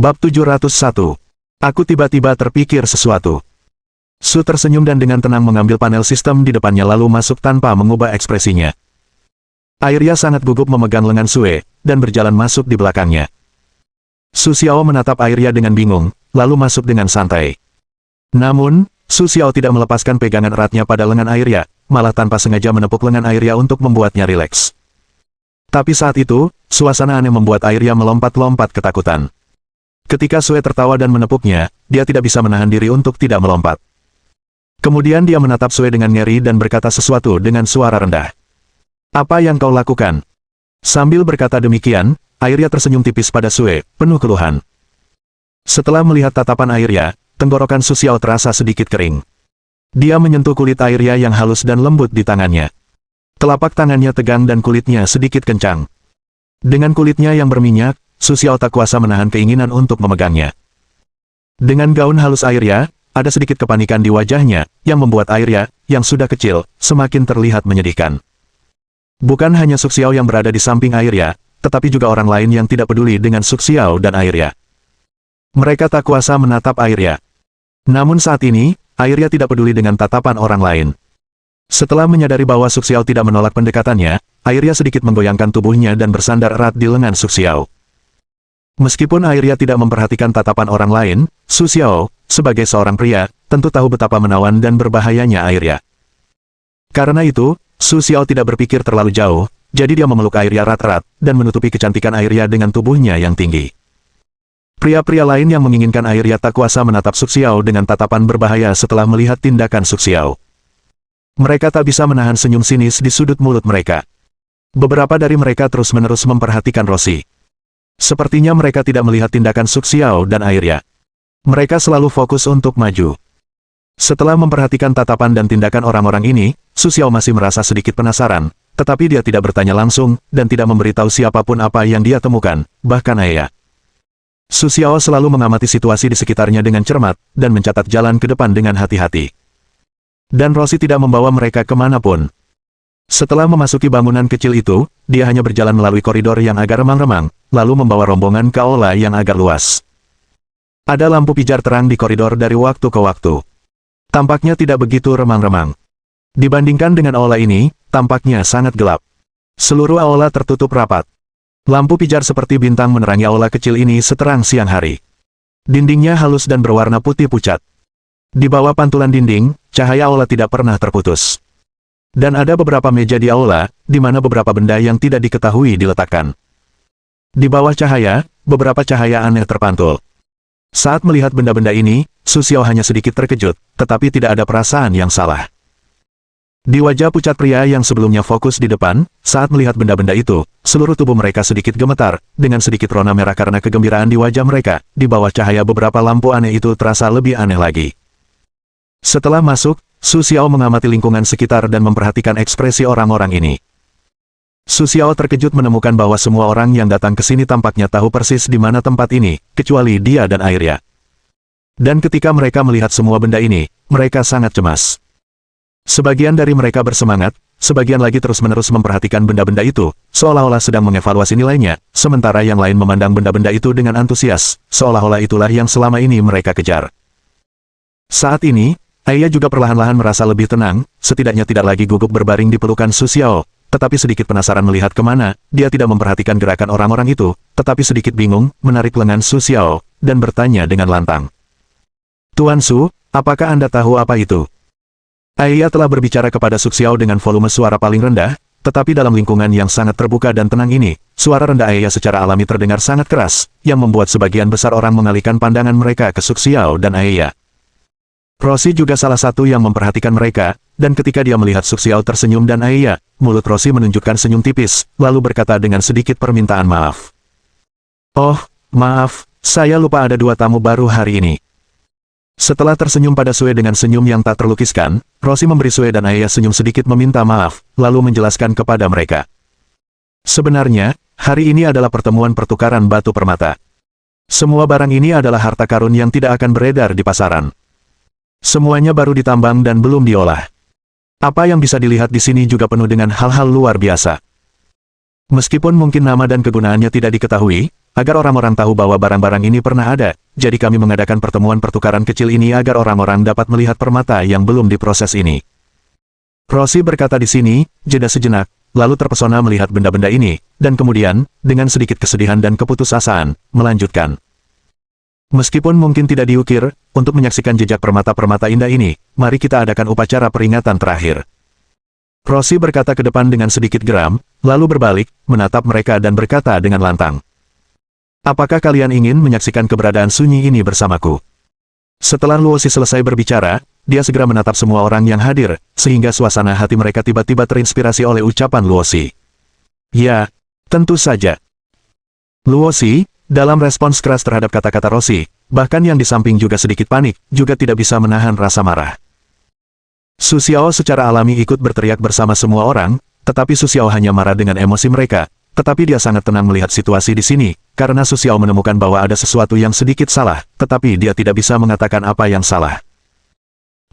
Bab 701. Aku tiba-tiba terpikir sesuatu. Su tersenyum dan dengan tenang mengambil panel sistem di depannya lalu masuk tanpa mengubah ekspresinya. Airya sangat gugup memegang lengan Sue, dan berjalan masuk di belakangnya. Su Xiao menatap Airya dengan bingung, lalu masuk dengan santai. Namun, Su Xiao tidak melepaskan pegangan eratnya pada lengan Airya, malah tanpa sengaja menepuk lengan Airya untuk membuatnya rileks. Tapi saat itu, suasana aneh membuat Airya melompat-lompat ketakutan. Ketika Sue tertawa dan menepuknya, dia tidak bisa menahan diri untuk tidak melompat. Kemudian dia menatap Sue dengan ngeri dan berkata sesuatu dengan suara rendah. "Apa yang kau lakukan?" Sambil berkata demikian, Airya tersenyum tipis pada Sue, penuh keluhan. Setelah melihat tatapan Airya, tenggorokan Su Xiao terasa sedikit kering. Dia menyentuh kulit Airya yang halus dan lembut di tangannya. Telapak tangannya tegang dan kulitnya sedikit kencang. Dengan kulitnya yang berminyak, Su Xiao tak kuasa menahan keinginan untuk memegangnya. Dengan gaun halus Airya, ada sedikit kepanikan di wajahnya, yang membuat Airya, yang sudah kecil, semakin terlihat menyedihkan. Bukan hanya Su Xiao yang berada di samping Airya, tetapi juga orang lain yang tidak peduli dengan Su Xiao dan Airya. Mereka tak kuasa menatap Airya. Namun saat ini, Airya tidak peduli dengan tatapan orang lain. Setelah menyadari bahwa Su Xiao tidak menolak pendekatannya, Airya sedikit menggoyangkan tubuhnya dan bersandar erat di lengan Su Xiao. Meskipun Airya tidak memperhatikan tatapan orang lain, Su Xiao, sebagai seorang pria, tentu tahu betapa menawan dan berbahayanya Airya. Karena itu, Su Xiao tidak berpikir terlalu jauh, jadi dia memeluk Airya erat-erat, dan menutupi kecantikan Airya dengan tubuhnya yang tinggi. Pria-pria lain yang menginginkan Airya tak kuasa menatap Su Xiao dengan tatapan berbahaya setelah melihat tindakan Su Xiao. Mereka tak bisa menahan senyum sinis di sudut mulut mereka. Beberapa dari mereka terus-menerus memperhatikan Roshi. Sepertinya mereka tidak melihat tindakan Su Xiao dan Airya. Mereka selalu fokus untuk maju. Setelah memperhatikan tatapan dan tindakan orang-orang ini, Su Xiao masih merasa sedikit penasaran, tetapi dia tidak bertanya langsung, dan tidak memberitahu siapapun apa yang dia temukan, bahkan Airya. Su Xiao selalu mengamati situasi di sekitarnya dengan cermat, dan mencatat jalan ke depan dengan hati-hati. Dan Roshi tidak membawa mereka kemanapun. Setelah memasuki bangunan kecil itu, dia hanya berjalan melalui koridor yang agak remang-remang, lalu membawa rombongan ke aula yang agak luas. Ada lampu pijar terang di koridor dari waktu ke waktu. Tampaknya tidak begitu remang-remang. Dibandingkan dengan aula ini, tampaknya sangat gelap. Seluruh aula tertutup rapat. Lampu pijar seperti bintang menerangi aula kecil ini seterang siang hari. Dindingnya halus dan berwarna putih pucat. Di bawah pantulan dinding, cahaya aula tidak pernah terputus. Dan ada beberapa meja di aula, di mana beberapa benda yang tidak diketahui diletakkan. Di bawah cahaya, beberapa cahaya aneh terpantul. Saat melihat benda-benda ini, Su Xiao hanya sedikit terkejut, tetapi tidak ada perasaan yang salah. Di wajah pucat pria yang sebelumnya fokus di depan, saat melihat benda-benda itu, seluruh tubuh mereka sedikit gemetar, dengan sedikit rona merah karena kegembiraan di wajah mereka. Di bawah cahaya beberapa lampu aneh itu terasa lebih aneh lagi. Setelah masuk, Su Xiao mengamati lingkungan sekitar dan memperhatikan ekspresi orang-orang ini. Su Xiao terkejut menemukan bahwa semua orang yang datang ke sini tampaknya tahu persis di mana tempat ini, kecuali dia dan Airya. Dan ketika mereka melihat semua benda ini, mereka sangat cemas. Sebagian dari mereka bersemangat, sebagian lagi terus-menerus memperhatikan benda-benda itu, seolah-olah sedang mengevaluasi nilainya, sementara yang lain memandang benda-benda itu dengan antusias, seolah-olah itulah yang selama ini mereka kejar. Saat ini, Airya juga perlahan-lahan merasa lebih tenang, setidaknya tidak lagi gugup berbaring di pelukan Su Xiao, tetapi sedikit penasaran melihat kemana, dia tidak memperhatikan gerakan orang-orang itu, tetapi sedikit bingung, menarik lengan Su Xiao, dan bertanya dengan lantang. "Tuan Su, apakah Anda tahu apa itu?" Airya telah berbicara kepada Su Xiao dengan volume suara paling rendah, tetapi dalam lingkungan yang sangat terbuka dan tenang ini, suara rendah Airya secara alami terdengar sangat keras, yang membuat sebagian besar orang mengalihkan pandangan mereka ke Su Xiao dan Airya. Roshi juga salah satu yang memperhatikan mereka, dan ketika dia melihat Su Xiao tersenyum dan Airya, mulut Roshi menunjukkan senyum tipis, lalu berkata dengan sedikit permintaan maaf. "Oh, maaf, saya lupa ada 2 tamu baru hari ini." Setelah tersenyum pada Sue dengan senyum yang tak terlukiskan, Roshi memberi Sue dan Airya senyum sedikit meminta maaf, lalu menjelaskan kepada mereka. Sebenarnya, hari ini adalah pertemuan pertukaran batu permata. Semua barang ini adalah harta karun yang tidak akan beredar di pasaran. Semuanya baru ditambang dan belum diolah. Apa yang bisa dilihat di sini juga penuh dengan hal-hal luar biasa. Meskipun mungkin nama dan kegunaannya tidak diketahui, agar orang-orang tahu bahwa barang-barang ini pernah ada, jadi kami mengadakan pertemuan pertukaran kecil ini agar orang-orang dapat melihat permata yang belum diproses ini. Rossi berkata di sini, jeda sejenak, lalu terpesona melihat benda-benda ini, dan kemudian, dengan sedikit kesedihan dan keputusasaan, melanjutkan. Meskipun mungkin tidak diukir, untuk menyaksikan jejak permata-permata indah ini, mari kita adakan upacara peringatan terakhir. Rossi berkata ke depan dengan sedikit geram, lalu berbalik, menatap mereka dan berkata dengan lantang. Apakah kalian ingin menyaksikan keberadaan sunyi ini bersamaku? Setelah Luosi selesai berbicara, dia segera menatap semua orang yang hadir, sehingga suasana hati mereka tiba-tiba terinspirasi oleh ucapan Luosi. Ya, tentu saja. Luosi, dalam respons keras terhadap kata-kata Rossi, bahkan yang di samping juga sedikit panik, juga tidak bisa menahan rasa marah. Su Xiao secara alami ikut berteriak bersama semua orang, tetapi Su Xiao hanya marah dengan emosi mereka, tetapi dia sangat tenang melihat situasi di sini, karena Su Xiao menemukan bahwa ada sesuatu yang sedikit salah, tetapi dia tidak bisa mengatakan apa yang salah.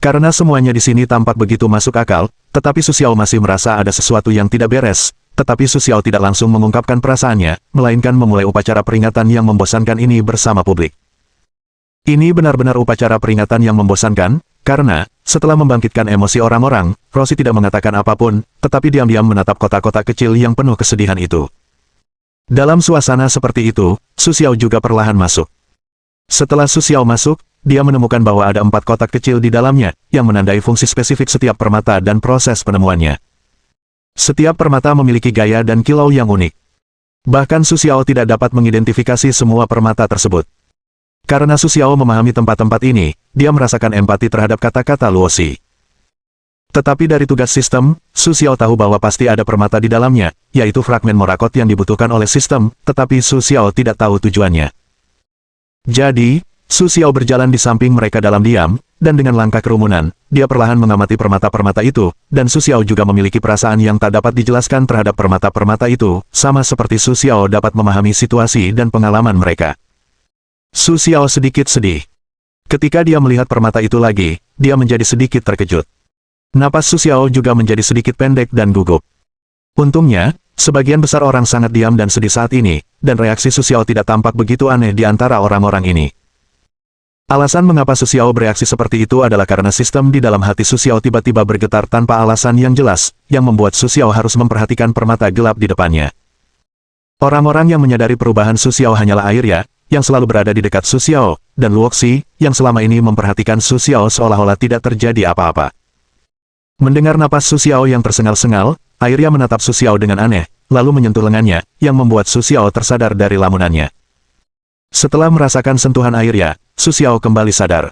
Karena semuanya di sini tampak begitu masuk akal, tetapi Su Xiao masih merasa ada sesuatu yang tidak beres. Tetapi Su Xiao tidak langsung mengungkapkan perasaannya, melainkan memulai upacara peringatan yang membosankan ini bersama publik. Ini benar-benar upacara peringatan yang membosankan, karena, setelah membangkitkan emosi orang-orang, Rossi tidak mengatakan apapun, tetapi diam-diam menatap kotak-kotak kecil yang penuh kesedihan itu. Dalam suasana seperti itu, Su Xiao juga perlahan masuk. Setelah Su Xiao masuk, dia menemukan bahwa ada 4 kotak kecil di dalamnya, yang menandai fungsi spesifik setiap permata dan proses penemuannya. Setiap permata memiliki gaya dan kilau yang unik. Bahkan Su Xiao tidak dapat mengidentifikasi semua permata tersebut. Karena Su Xiao memahami tempat-tempat ini, dia merasakan empati terhadap kata-kata Luosi. Tetapi dari tugas sistem, Su Xiao tahu bahwa pasti ada permata di dalamnya, yaitu fragmen morakot yang dibutuhkan oleh sistem, tetapi Su Xiao tidak tahu tujuannya. Jadi, Su Xiao berjalan di samping mereka dalam diam, dan dengan langkah kerumunan, dia perlahan mengamati permata-permata itu, dan Su Xiao juga memiliki perasaan yang tak dapat dijelaskan terhadap permata-permata itu, sama seperti Su Xiao dapat memahami situasi dan pengalaman mereka. Su Xiao sedikit sedih. Ketika dia melihat permata itu lagi, dia menjadi sedikit terkejut. Napas Su Xiao juga menjadi sedikit pendek dan gugup. Untungnya, sebagian besar orang sangat diam dan sedih saat ini, dan reaksi Su Xiao tidak tampak begitu aneh di antara orang-orang ini. Alasan mengapa Su Xiao bereaksi seperti itu adalah karena sistem di dalam hati Su Xiao tiba-tiba bergetar tanpa alasan yang jelas, yang membuat Su Xiao harus memperhatikan permata gelap di depannya. Orang-orang yang menyadari perubahan Su Xiao hanyalah Airya, yang selalu berada di dekat Su Xiao, dan Luoxi, yang selama ini memperhatikan Su Xiao seolah-olah tidak terjadi apa-apa. Mendengar napas Su Xiao yang tersengal-sengal, Airya menatap Su Xiao dengan aneh, lalu menyentuh lengannya, yang membuat Su Xiao tersadar dari lamunannya. Setelah merasakan sentuhan Airya, Su Xiao kembali sadar.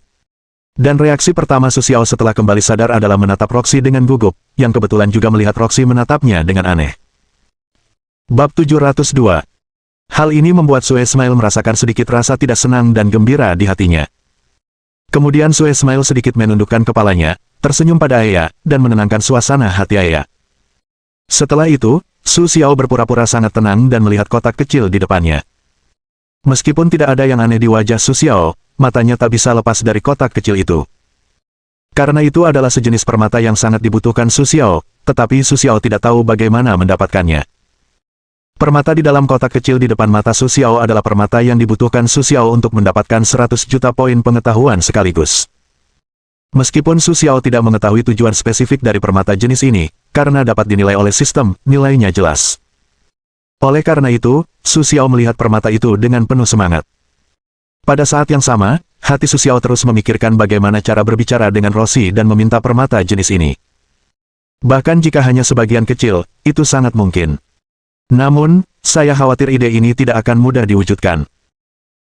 Dan reaksi pertama Su Xiao setelah kembali sadar adalah menatap Roxy dengan gugup, yang kebetulan juga melihat Roxy menatapnya dengan aneh. Bab 702. Hal ini membuat Su Esmail merasakan sedikit rasa tidak senang dan gembira di hatinya. Kemudian Su Esmail sedikit menundukkan kepalanya, tersenyum pada Aya, dan menenangkan suasana hati Aya. Setelah itu, Su Xiao berpura-pura sangat tenang dan melihat kotak kecil di depannya. Meskipun tidak ada yang aneh di wajah Su Xiao, matanya tak bisa lepas dari kotak kecil itu. Karena itu adalah sejenis permata yang sangat dibutuhkan Su Xiao, tetapi Su Xiao tidak tahu bagaimana mendapatkannya. Permata di dalam kotak kecil di depan mata Su Xiao adalah permata yang dibutuhkan Su Xiao untuk mendapatkan 100 juta poin pengetahuan sekaligus. Meskipun Su Xiao tidak mengetahui tujuan spesifik dari permata jenis ini, karena dapat dinilai oleh sistem, nilainya jelas. Oleh karena itu, Su Xiao melihat permata itu dengan penuh semangat. Pada saat yang sama, hati Su Xiao terus memikirkan bagaimana cara berbicara dengan Rossi dan meminta permata jenis ini. Bahkan jika hanya sebagian kecil, itu sangat mungkin. Namun, saya khawatir ide ini tidak akan mudah diwujudkan.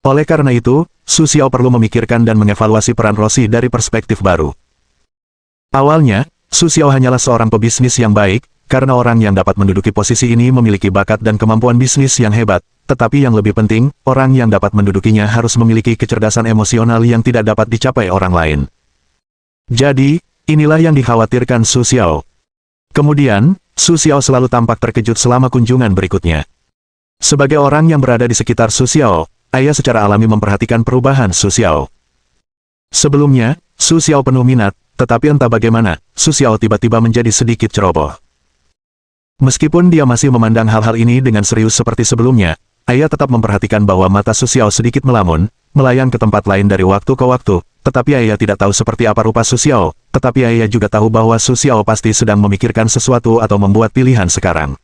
Oleh karena itu, Su Xiao perlu memikirkan dan mengevaluasi peran Rossi dari perspektif baru. Awalnya, Su Xiao hanyalah seorang pebisnis yang baik, karena orang yang dapat menduduki posisi ini memiliki bakat dan kemampuan bisnis yang hebat, tetapi yang lebih penting, orang yang dapat mendudukinya harus memiliki kecerdasan emosional yang tidak dapat dicapai orang lain. Jadi, inilah yang dikhawatirkan Su Xiao. Kemudian, Su Xiao selalu tampak terkejut selama kunjungan berikutnya. Sebagai orang yang berada di sekitar Su Xiao, Aya secara alami memperhatikan perubahan Su Xiao. Sebelumnya, Su Xiao penuh minat, tetapi entah bagaimana, Su Xiao tiba-tiba menjadi sedikit ceroboh. Meskipun dia masih memandang hal-hal ini dengan serius seperti sebelumnya, Aya tetap memperhatikan bahwa mata Su Xiao sedikit melamun, melayang ke tempat lain dari waktu ke waktu, tetapi Aya tidak tahu seperti apa rupa Su Xiao, tetapi Aya juga tahu bahwa Su Xiao pasti sedang memikirkan sesuatu atau membuat pilihan sekarang.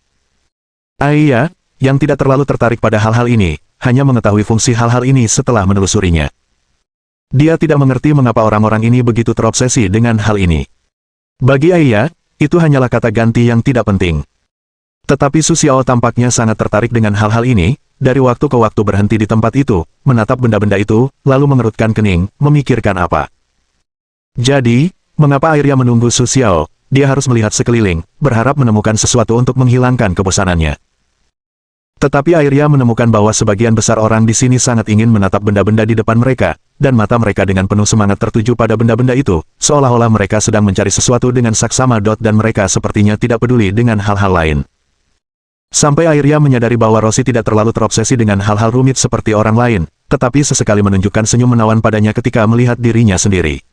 Aya, yang tidak terlalu tertarik pada hal-hal ini, hanya mengetahui fungsi hal-hal ini setelah menelusurinya. Dia tidak mengerti mengapa orang-orang ini begitu terobsesi dengan hal ini. Bagi Aya, itu hanyalah kata ganti yang tidak penting. Tetapi Su Xiao tampaknya sangat tertarik dengan hal-hal ini, dari waktu ke waktu berhenti di tempat itu, menatap benda-benda itu, lalu mengerutkan kening, memikirkan apa. Jadi, mengapa Arya menunggu Su Xiao? Dia harus melihat sekeliling, berharap menemukan sesuatu untuk menghilangkan kebosanannya. Tetapi Arya menemukan bahwa sebagian besar orang di sini sangat ingin menatap benda-benda di depan mereka, dan mata mereka dengan penuh semangat tertuju pada benda-benda itu, seolah-olah mereka sedang mencari sesuatu dengan saksama. Dan mereka sepertinya tidak peduli dengan hal-hal lain. Sampai Arya menyadari bahwa Rosie tidak terlalu terobsesi dengan hal-hal rumit seperti orang lain, tetapi sesekali menunjukkan senyum menawan padanya ketika melihat dirinya sendiri.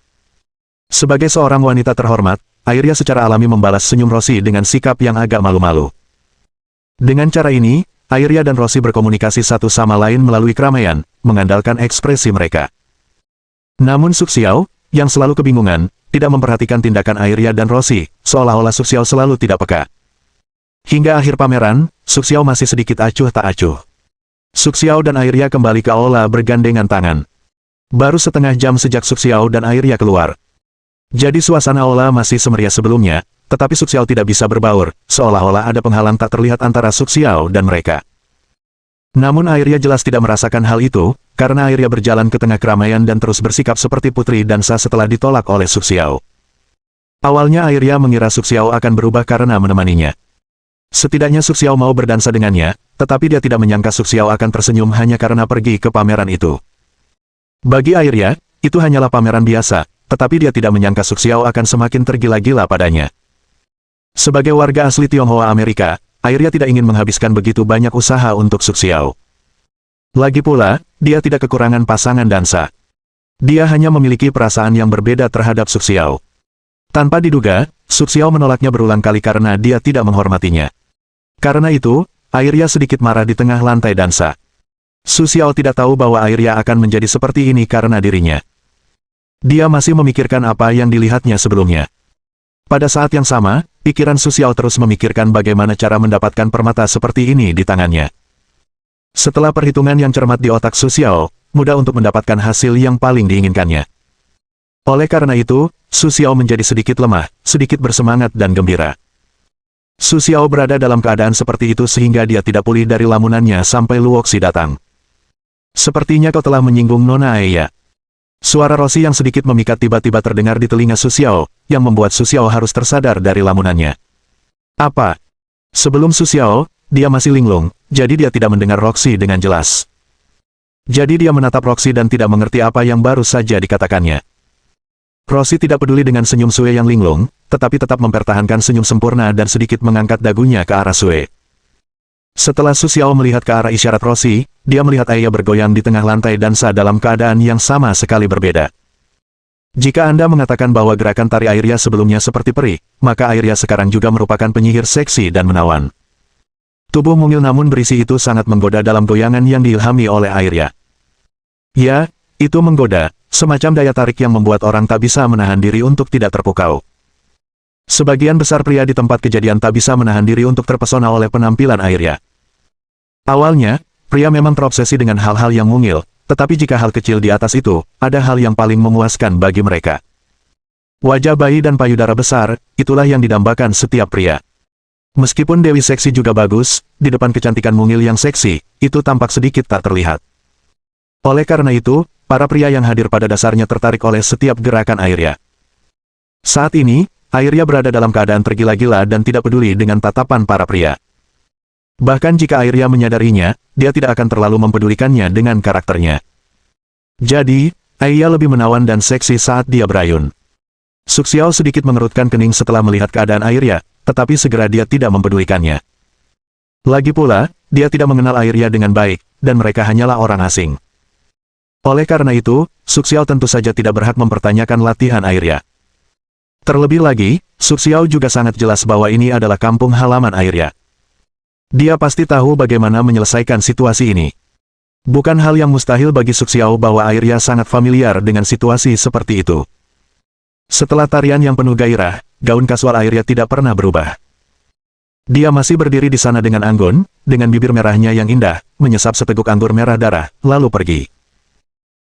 Sebagai seorang wanita terhormat, Arya secara alami membalas senyum Rosie dengan sikap yang agak malu-malu. Dengan cara ini, Arya dan Rosie berkomunikasi satu sama lain melalui keramaian, mengandalkan ekspresi mereka. Namun Su Xiao, yang selalu kebingungan, tidak memperhatikan tindakan Arya dan Rosie, seolah-olah Su Xiao selalu tidak peka. Hingga akhir pameran, Su Xiao masih sedikit acuh tak acuh. Su Xiao dan Arya kembali ke aula bergandengan tangan. Baru setengah jam sejak Su Xiao dan Arya keluar. Jadi suasana aula masih semeriah sebelumnya, tetapi Su Xiao tidak bisa berbaur, seolah-olah ada penghalang tak terlihat antara Su Xiao dan mereka. Namun Arya jelas tidak merasakan hal itu, karena Arya berjalan ke tengah keramaian dan terus bersikap seperti putri dansa setelah ditolak oleh Su Xiao. Awalnya Arya mengira Su Xiao akan berubah karena menemaninya. Setidaknya Su Xiao mau berdansa dengannya, tetapi dia tidak menyangka Su Xiao akan tersenyum hanya karena pergi ke pameran itu. Bagi Arya, itu hanyalah pameran biasa, tetapi dia tidak menyangka Su Xiao akan semakin tergila-gila padanya. Sebagai warga asli Tionghoa Amerika, Arya tidak ingin menghabiskan begitu banyak usaha untuk Su Xiao. Lagi pula, dia tidak kekurangan pasangan dansa. Dia hanya memiliki perasaan yang berbeda terhadap Su Xiao. Tanpa diduga, Su Xiao menolaknya berulang kali karena dia tidak menghormatinya. Karena itu, Arya sedikit marah di tengah lantai dansa. Su Xiao tidak tahu bahwa Arya akan menjadi seperti ini karena dirinya. Dia masih memikirkan apa yang dilihatnya sebelumnya. Pada saat yang sama, pikiran Su Xiao terus memikirkan bagaimana cara mendapatkan permata seperti ini di tangannya. Setelah perhitungan yang cermat di otak Su Xiao, mudah untuk mendapatkan hasil yang paling diinginkannya. Oleh karena itu, Su Xiao menjadi sedikit lemah, sedikit bersemangat dan gembira. Su Xiao berada dalam keadaan seperti itu sehingga dia tidak pulih dari lamunannya sampai Luoxi datang. Sepertinya kau telah menyinggung Nona Aya. Suara Rosie yang sedikit memikat tiba-tiba terdengar di telinga Su Xiao, yang membuat Su Xiao harus tersadar dari lamunannya. Apa? Sebelum Su Xiao, dia masih linglung, jadi dia tidak mendengar Roxy dengan jelas. Jadi dia menatap Roxy dan tidak mengerti apa yang baru saja dikatakannya. Roxy tidak peduli dengan senyum Sue yang linglung, tetapi tetap mempertahankan senyum sempurna dan sedikit mengangkat dagunya ke arah Sue. Setelah Su Xiao melihat ke arah isyarat Roxy, dia melihat Aya bergoyang di tengah lantai dansa dalam keadaan yang sama sekali berbeda. Jika Anda mengatakan bahwa gerakan tari Arya sebelumnya seperti peri, maka Arya sekarang juga merupakan penyihir seksi dan menawan. Tubuh mungil namun berisi itu sangat menggoda dalam goyangan yang diilhami oleh Arya. Ya, itu menggoda, semacam daya tarik yang membuat orang tak bisa menahan diri untuk tidak terpukau. Sebagian besar pria di tempat kejadian tak bisa menahan diri untuk terpesona oleh penampilan Arya. Awalnya, pria memang terobsesi dengan hal-hal yang mungil, tetapi jika hal kecil di atas itu, ada hal yang paling memuaskan bagi mereka. Wajah bayi dan payudara besar, itulah yang didambakan setiap pria. Meskipun Dewi seksi juga bagus, di depan kecantikan mungil yang seksi, itu tampak sedikit tak terlihat. Oleh karena itu, para pria yang hadir pada dasarnya tertarik oleh setiap gerakan Arya. Saat ini, Arya berada dalam keadaan tergila-gila dan tidak peduli dengan tatapan para pria. Bahkan jika Arya menyadarinya, dia tidak akan terlalu mempedulikannya dengan karakternya. Jadi, Arya lebih menawan dan seksi saat dia berayun. Su Xiao sedikit mengerutkan kening setelah melihat keadaan Arya, tetapi segera dia tidak mempedulikannya. Lagi pula, dia tidak mengenal Arya dengan baik, dan mereka hanyalah orang asing. Oleh karena itu, Su Xiao tentu saja tidak berhak mempertanyakan latihan Arya. Terlebih lagi, Su Xiao juga sangat jelas bahwa ini adalah kampung halaman Arya. Dia pasti tahu bagaimana menyelesaikan situasi ini. Bukan hal yang mustahil bagi Su Xiao bahwa Airya sangat familiar dengan situasi seperti itu. Setelah tarian yang penuh gairah, gaun kasual Airya tidak pernah berubah. Dia masih berdiri di sana dengan anggun, dengan bibir merahnya yang indah, menyesap seteguk anggur merah darah, lalu pergi.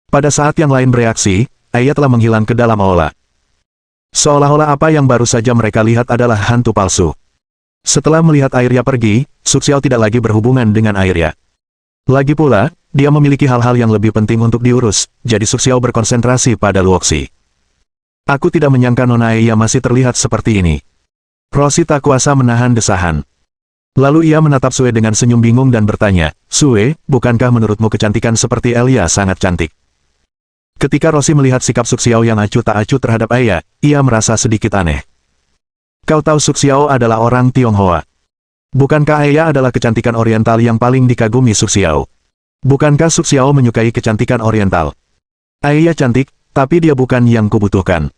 Pada saat yang lain bereaksi, Airya telah menghilang ke dalam aula. Seolah-olah apa yang baru saja mereka lihat adalah hantu palsu. Setelah melihat Airya pergi, Su Xiao tidak lagi berhubungan dengan Airya. Lagi pula, dia memiliki hal-hal yang lebih penting untuk diurus, jadi Su Xiao berkonsentrasi pada Luoxi. Aku tidak menyangka Nona Airya masih terlihat seperti ini. Roshi tak kuasa menahan desahan. Lalu ia menatap Sue dengan senyum bingung dan bertanya, Sue, bukankah menurutmu kecantikan seperti Elia sangat cantik? Ketika Roshi melihat sikap Su Xiao yang acuh tak acuh terhadap Airya, ia merasa sedikit aneh. Kau tahu Su Xiao adalah orang Tionghoa. Bukankah Airya adalah kecantikan oriental yang paling dikagumi Su Xiao? Bukankah Su Xiao menyukai kecantikan oriental? Airya cantik, tapi dia bukan yang kubutuhkan.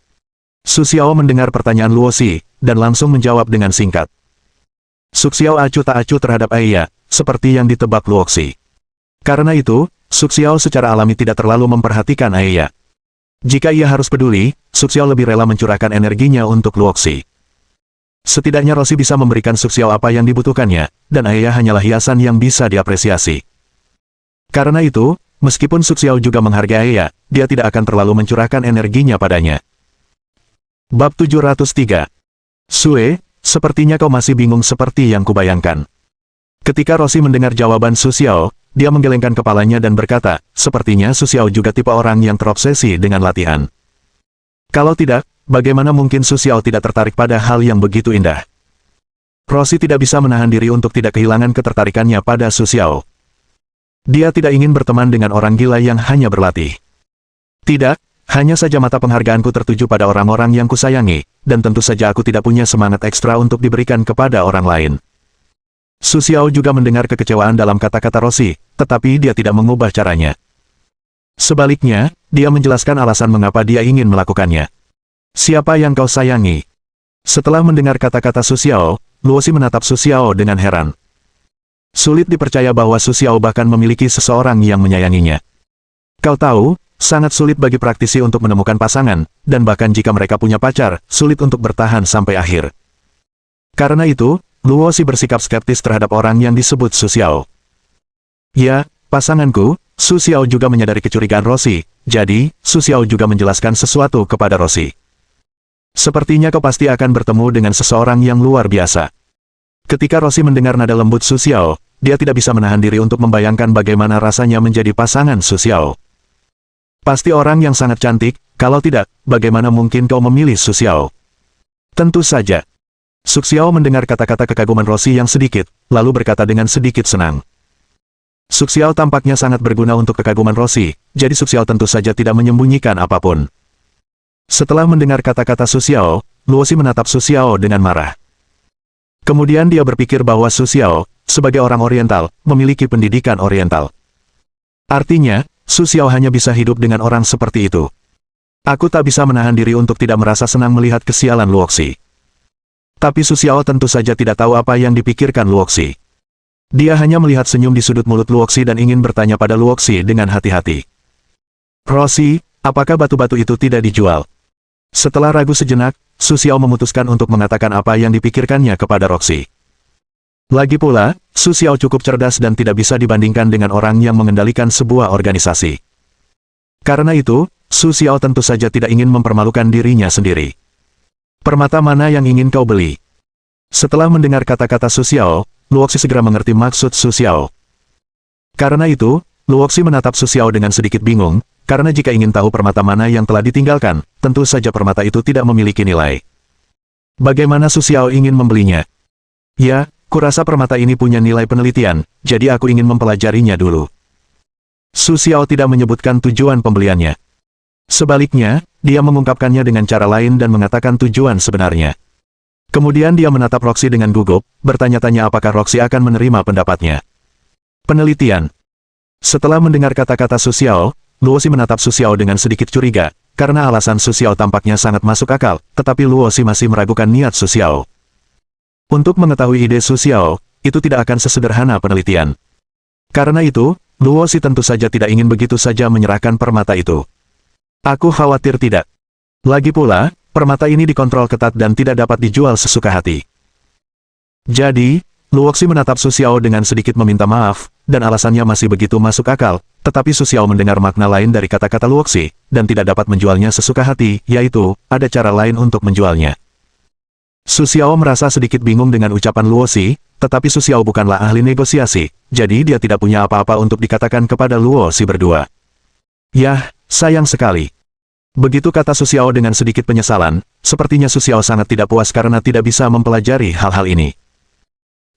Su Xiao mendengar pertanyaan Luoxi, dan langsung menjawab dengan singkat. Su Xiao acuh tak acuh terhadap Airya, seperti yang ditebak Luoxi. Karena itu, Su Xiao secara alami tidak terlalu memperhatikan Airya. Jika ia harus peduli, Su Xiao lebih rela mencurahkan energinya untuk Luoxi. Setidaknya Roshi bisa memberikan Su Xiao apa yang dibutuhkannya, dan Airya hanyalah hiasan yang bisa diapresiasi. Karena itu, meskipun Su Xiao juga menghargai Airya, dia tidak akan terlalu mencurahkan energinya padanya. Bab 703. Sue, sepertinya kau masih bingung seperti yang kubayangkan. Ketika Roshi mendengar jawaban Su Xiao, dia menggelengkan kepalanya dan berkata, sepertinya Su Xiao juga tipe orang yang terobsesi dengan latihan. Kalau tidak, bagaimana mungkin Su Xiao tidak tertarik pada hal yang begitu indah? Roshi tidak bisa menahan diri untuk tidak kehilangan ketertarikannya pada Su Xiao. Dia tidak ingin berteman dengan orang gila yang hanya berlatih. Tidak. Hanya saja mata penghargaanku tertuju pada orang-orang yang kusayangi, dan tentu saja aku tidak punya semangat ekstra untuk diberikan kepada orang lain. Su Xiao juga mendengar kekecewaan dalam kata-kata Roshi, tetapi dia tidak mengubah caranya. Sebaliknya, dia menjelaskan alasan mengapa dia ingin melakukannya. Siapa yang kau sayangi? Setelah mendengar kata-kata Su Xiao, Luoxi menatap Su Xiao dengan heran. Sulit dipercaya bahwa Su Xiao bahkan memiliki seseorang yang menyayanginya. Kau tahu, sangat sulit bagi praktisi untuk menemukan pasangan, dan bahkan jika mereka punya pacar, sulit untuk bertahan sampai akhir. Karena itu, Luoxi bersikap skeptis terhadap orang yang disebut Su Xiao. Ya, pasanganku. Su Xiao juga menyadari kecurigaan Roshi, jadi, Su Xiao juga menjelaskan sesuatu kepada Roshi. Sepertinya kau pasti akan bertemu dengan seseorang yang luar biasa. Ketika Roshi mendengar nada lembut Su Xiao, dia tidak bisa menahan diri untuk membayangkan bagaimana rasanya menjadi pasangan Su Xiao. Pasti orang yang sangat cantik, kalau tidak, bagaimana mungkin kau memilih Su Xiao? Tentu saja. Su Xiao mendengar kata-kata kekaguman Roshi yang sedikit, lalu berkata dengan sedikit senang. Su Xiao tampaknya sangat berguna untuk kekaguman Roshi, jadi Su Xiao tentu saja tidak menyembunyikan apapun. Setelah mendengar kata-kata Su Xiao, Luoxi menatap Su Xiao dengan marah. Kemudian dia berpikir bahwa Su Xiao, sebagai orang Oriental, memiliki pendidikan Oriental. Artinya, Su Xiao hanya bisa hidup dengan orang seperti itu. Aku tak bisa menahan diri untuk tidak merasa senang melihat kesialan Luoxi. Tapi Su Xiao tentu saja tidak tahu apa yang dipikirkan Luoxi. Dia hanya melihat senyum di sudut mulut Luoxi dan ingin bertanya pada Luoxi dengan hati-hati. Roshi, apakah batu-batu itu tidak dijual? Setelah ragu sejenak, Su Xiao memutuskan untuk mengatakan apa yang dipikirkannya kepada Roxi. Lagi pula, Su Xiao cukup cerdas dan tidak bisa dibandingkan dengan orang yang mengendalikan sebuah organisasi. Karena itu, Su Xiao tentu saja tidak ingin mempermalukan dirinya sendiri. Permata mana yang ingin kau beli? Setelah mendengar kata-kata Su Xiao, Luoxi segera mengerti maksud Su Xiao. Karena itu, Luoxi menatap Su Xiao dengan sedikit bingung, karena jika ingin tahu permata mana yang telah ditinggalkan, tentu saja permata itu tidak memiliki nilai. Bagaimana Su Xiao ingin membelinya? Ya, kurasa permata ini punya nilai penelitian, jadi aku ingin mempelajarinya dulu. Su Xiao tidak menyebutkan tujuan pembeliannya. Sebaliknya, dia mengungkapkannya dengan cara lain dan mengatakan tujuan sebenarnya. Kemudian dia menatap Roxi dengan gugup, bertanya-tanya apakah Roxi akan menerima pendapatnya. Penelitian. Setelah mendengar kata-kata Su Xiao, Luoxi menatap Su Xiao dengan sedikit curiga, karena alasan Su Xiao tampaknya sangat masuk akal, tetapi Luoxi masih meragukan niat Su Xiao. Untuk mengetahui ide Su Xiao, itu tidak akan sesederhana penelitian. Karena itu, Luosi tentu saja tidak ingin begitu saja menyerahkan permata itu. Aku khawatir tidak. Lagi pula, permata ini dikontrol ketat dan tidak dapat dijual sesuka hati. Jadi, Luoxi menatap Su Xiao dengan sedikit meminta maaf, dan alasannya masih begitu masuk akal, tetapi Su Xiao mendengar makna lain dari kata-kata Luoxi, dan tidak dapat menjualnya sesuka hati, yaitu, ada cara lain untuk menjualnya. Su Xiao merasa sedikit bingung dengan ucapan Luoxi, tetapi Su Xiao bukanlah ahli negosiasi, jadi dia tidak punya apa-apa untuk dikatakan kepada Luoxi berdua. Yah, sayang sekali. Begitu kata Su Xiao dengan sedikit penyesalan, sepertinya Su Xiao sangat tidak puas karena tidak bisa mempelajari hal-hal ini.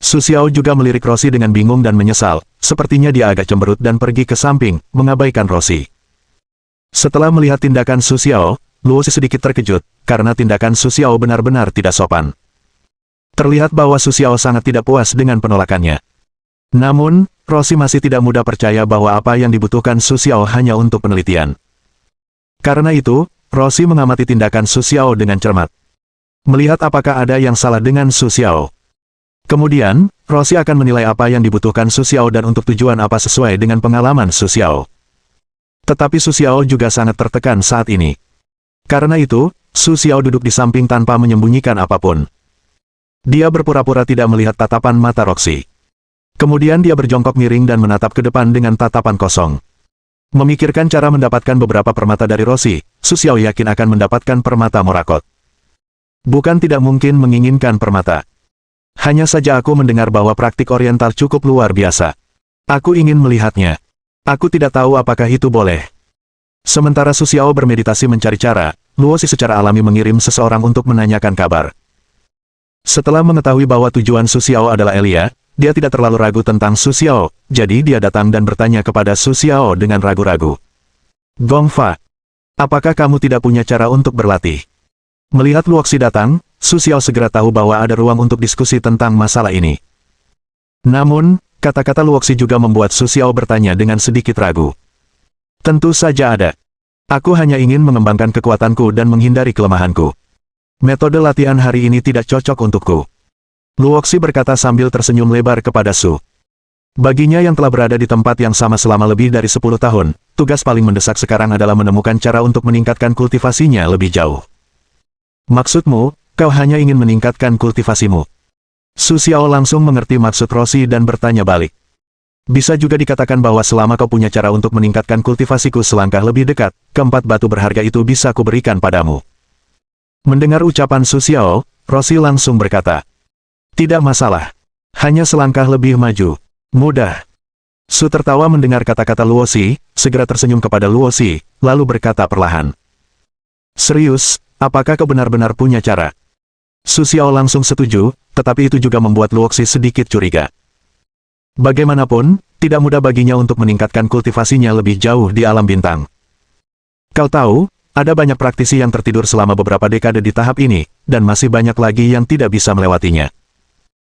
Su Xiao juga melirik Roshi dengan bingung dan menyesal, sepertinya dia agak cemberut dan pergi ke samping, mengabaikan Roshi. Setelah melihat tindakan Su Xiao, Luoxi sedikit terkejut, karena tindakan Su Xiao benar-benar tidak sopan. Terlihat bahwa Su Xiao sangat tidak puas dengan penolakannya. Namun, Roshi masih tidak mudah percaya bahwa apa yang dibutuhkan Su Xiao hanya untuk penelitian. Karena itu, Roshi mengamati tindakan Su Xiao dengan cermat. Melihat apakah ada yang salah dengan Su Xiao. Kemudian, Roshi akan menilai apa yang dibutuhkan Su Xiao dan untuk tujuan apa sesuai dengan pengalaman Su Xiao. Tetapi Su Xiao juga sangat tertekan saat ini. Karena itu, Su Xiao duduk di samping tanpa menyembunyikan apapun. Dia berpura-pura tidak melihat tatapan mata Roshi. Kemudian dia berjongkok miring dan menatap ke depan dengan tatapan kosong. Memikirkan cara mendapatkan beberapa permata dari Roshi, Su Xiao yakin akan mendapatkan permata Morakot. Bukan tidak mungkin menginginkan permata. Hanya saja aku mendengar bahwa praktik oriental cukup luar biasa. Aku ingin melihatnya. Aku tidak tahu apakah itu boleh. Sementara Su Xiao bermeditasi mencari cara, Luoxi secara alami mengirim seseorang untuk menanyakan kabar. Setelah mengetahui bahwa tujuan Su Xiao adalah Elia, dia tidak terlalu ragu tentang Su Xiao, jadi dia datang dan bertanya kepada Su Xiao dengan ragu-ragu. Gongfa, apakah kamu tidak punya cara untuk berlatih? Melihat Luoxi datang, Su Xiao segera tahu bahwa ada ruang untuk diskusi tentang masalah ini. Namun, kata-kata Luoxi juga membuat Su Xiao bertanya dengan sedikit ragu. Tentu saja ada. Aku hanya ingin mengembangkan kekuatanku dan menghindari kelemahanku. Metode latihan hari ini tidak cocok untukku. Luoxi berkata sambil tersenyum lebar kepada Su. Baginya yang telah berada di tempat yang sama selama lebih dari 10 tahun, tugas paling mendesak sekarang adalah menemukan cara untuk meningkatkan kultivasinya lebih jauh. Maksudmu, kau hanya ingin meningkatkan kultivasimu. Su Xiao langsung mengerti maksud Roshi dan bertanya balik. Bisa juga dikatakan bahwa selama kau punya cara untuk meningkatkan kultivasiku selangkah lebih dekat, keempat batu berharga itu bisa kuberikan padamu. Mendengar ucapan Su Xiao, Roshi langsung berkata. Tidak masalah. Hanya selangkah lebih maju. Mudah. Su tertawa mendengar kata-kata Luoxi, segera tersenyum kepada Luoxi, lalu berkata perlahan. Serius, apakah kau benar-benar punya cara? Su Xiao langsung setuju, tetapi itu juga membuat Luoxi sedikit curiga. Bagaimanapun, tidak mudah baginya untuk meningkatkan kultivasinya lebih jauh di alam bintang. Kau tahu, ada banyak praktisi yang tertidur selama beberapa dekade di tahap ini, dan masih banyak lagi yang tidak bisa melewatinya.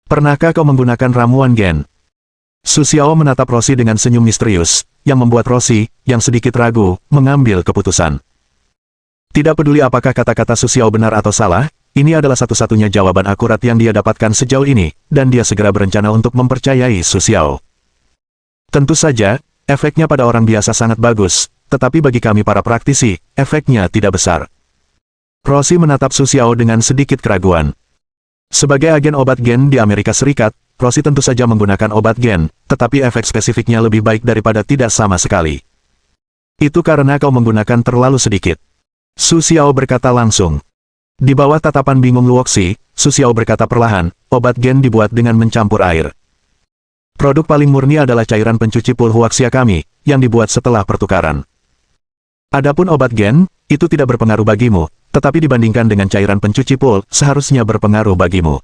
Pernahkah kau menggunakan ramuan gen? Su Xiao menatap Roshi dengan senyum misterius, yang membuat Roshi, yang sedikit ragu, mengambil keputusan. Tidak peduli apakah kata-kata Su Xiao benar atau salah, ini adalah satu-satunya jawaban akurat yang dia dapatkan sejauh ini, dan dia segera berencana untuk mempercayai Su Xiao. Tentu saja, efeknya pada orang biasa sangat bagus, tetapi bagi kami para praktisi, efeknya tidak besar. Roshi menatap Su Xiao dengan sedikit keraguan. Sebagai agen obat gen di Amerika Serikat, Roshi tentu saja menggunakan obat gen, tetapi efek spesifiknya lebih baik daripada tidak sama sekali. Itu karena kau menggunakan terlalu sedikit. Su Xiao berkata langsung. Di bawah tatapan bingung Luoxi, Su Xiao berkata perlahan, obat gen dibuat dengan mencampur air. Produk paling murni adalah cairan pencuci pul huaxia kami, yang dibuat setelah pertukaran. Adapun obat gen, itu tidak berpengaruh bagimu, tetapi dibandingkan dengan cairan pencuci pul, seharusnya berpengaruh bagimu.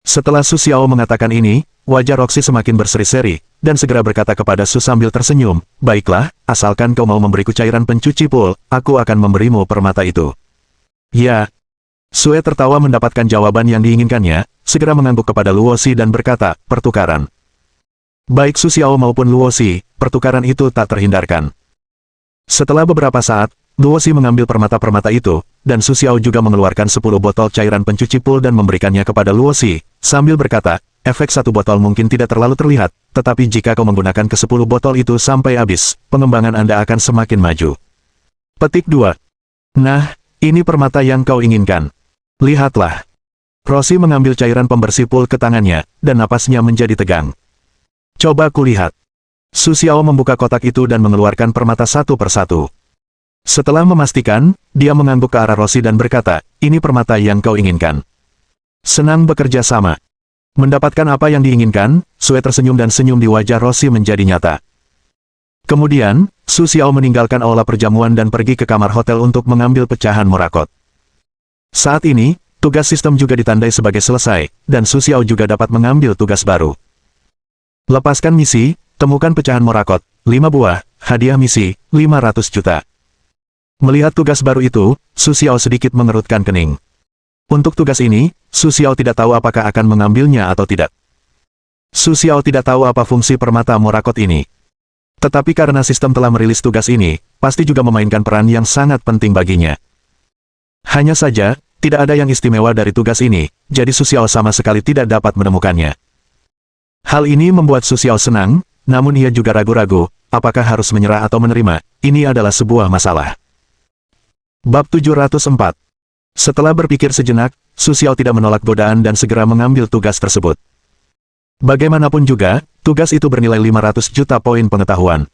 Setelah Su Xiao mengatakan ini, wajah Roxy semakin berseri-seri, dan segera berkata kepada Su sambil tersenyum, baiklah, asalkan kau mau memberiku cairan pencuci pul, aku akan memberimu permata itu. Ya. Sue tertawa mendapatkan jawaban yang diinginkannya, segera mengangguk kepada Luoxi dan berkata, pertukaran. Baik Su Xiao maupun Luoxi, pertukaran itu tak terhindarkan. Setelah beberapa saat, Luoxi mengambil permata-permata itu, dan Su Xiao juga mengeluarkan 10 botol cairan pencuci pul dan memberikannya kepada Luoxi, sambil berkata, efek satu botol mungkin tidak terlalu terlihat, tetapi jika kau menggunakan ke-10 botol itu sampai habis, pengembangan Anda akan semakin maju. Petik 2. Nah, ini permata yang kau inginkan. Lihatlah. Rosie mengambil cairan pembersih pul ke tangannya, dan napasnya menjadi tegang. Coba kulihat. Su Xiao membuka kotak itu dan mengeluarkan permata satu persatu. Setelah memastikan, dia mengangguk ke arah Rosie dan berkata, ini permata yang kau inginkan. Senang bekerja sama. Mendapatkan apa yang diinginkan, Sue tersenyum dan senyum di wajah Rosie menjadi nyata. Kemudian, Su Xiao meninggalkan aula perjamuan dan pergi ke kamar hotel untuk mengambil pecahan morakot. Saat ini, tugas sistem juga ditandai sebagai selesai, dan Su Xiao juga dapat mengambil tugas baru. Lepaskan misi, temukan pecahan morakot, 5 buah, hadiah misi, 500 juta. Melihat tugas baru itu, Su Xiao sedikit mengerutkan kening. Untuk tugas ini, Su Xiao tidak tahu apakah akan mengambilnya atau tidak. Su Xiao tidak tahu apa fungsi permata morakot ini. Tetapi karena sistem telah merilis tugas ini, pasti juga memainkan peran yang sangat penting baginya. Hanya saja, tidak ada yang istimewa dari tugas ini, jadi Su Xiao sama sekali tidak dapat menemukannya. Hal ini membuat Su Xiao senang, namun ia juga ragu-ragu, apakah harus menyerah atau menerima, ini adalah sebuah masalah. Bab 704. Setelah berpikir sejenak, Su Xiao tidak menolak godaan dan segera mengambil tugas tersebut. Bagaimanapun juga, tugas itu bernilai 500 juta poin pengetahuan.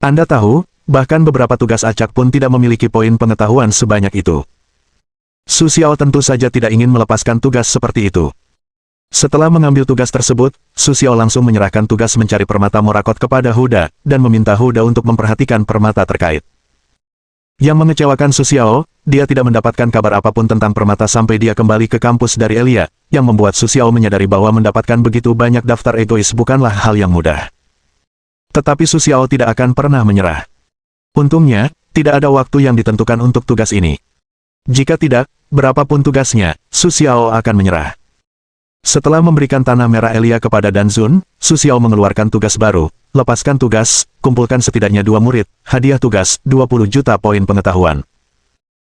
Anda tahu, bahkan beberapa tugas acak pun tidak memiliki poin pengetahuan sebanyak itu. Su Xiao tentu saja tidak ingin melepaskan tugas seperti itu. Setelah mengambil tugas tersebut, Su Xiao langsung menyerahkan tugas mencari permata morakot kepada Huda, dan meminta Huda untuk memperhatikan permata terkait. Yang mengecewakan Su Xiao, dia tidak mendapatkan kabar apapun tentang permata sampai dia kembali ke kampus dari Elia, yang membuat Su Xiao menyadari bahwa mendapatkan begitu banyak daftar egois bukanlah hal yang mudah. Tetapi Su Xiao tidak akan pernah menyerah. Untungnya, tidak ada waktu yang ditentukan untuk tugas ini. Jika tidak, berapapun tugasnya, Su Xiao akan menyerah. Setelah memberikan tanah merah Elia kepada Danzun, Su Xiao mengeluarkan tugas baru, lepaskan tugas, kumpulkan setidaknya 2 murid, hadiah tugas, 20 juta poin pengetahuan.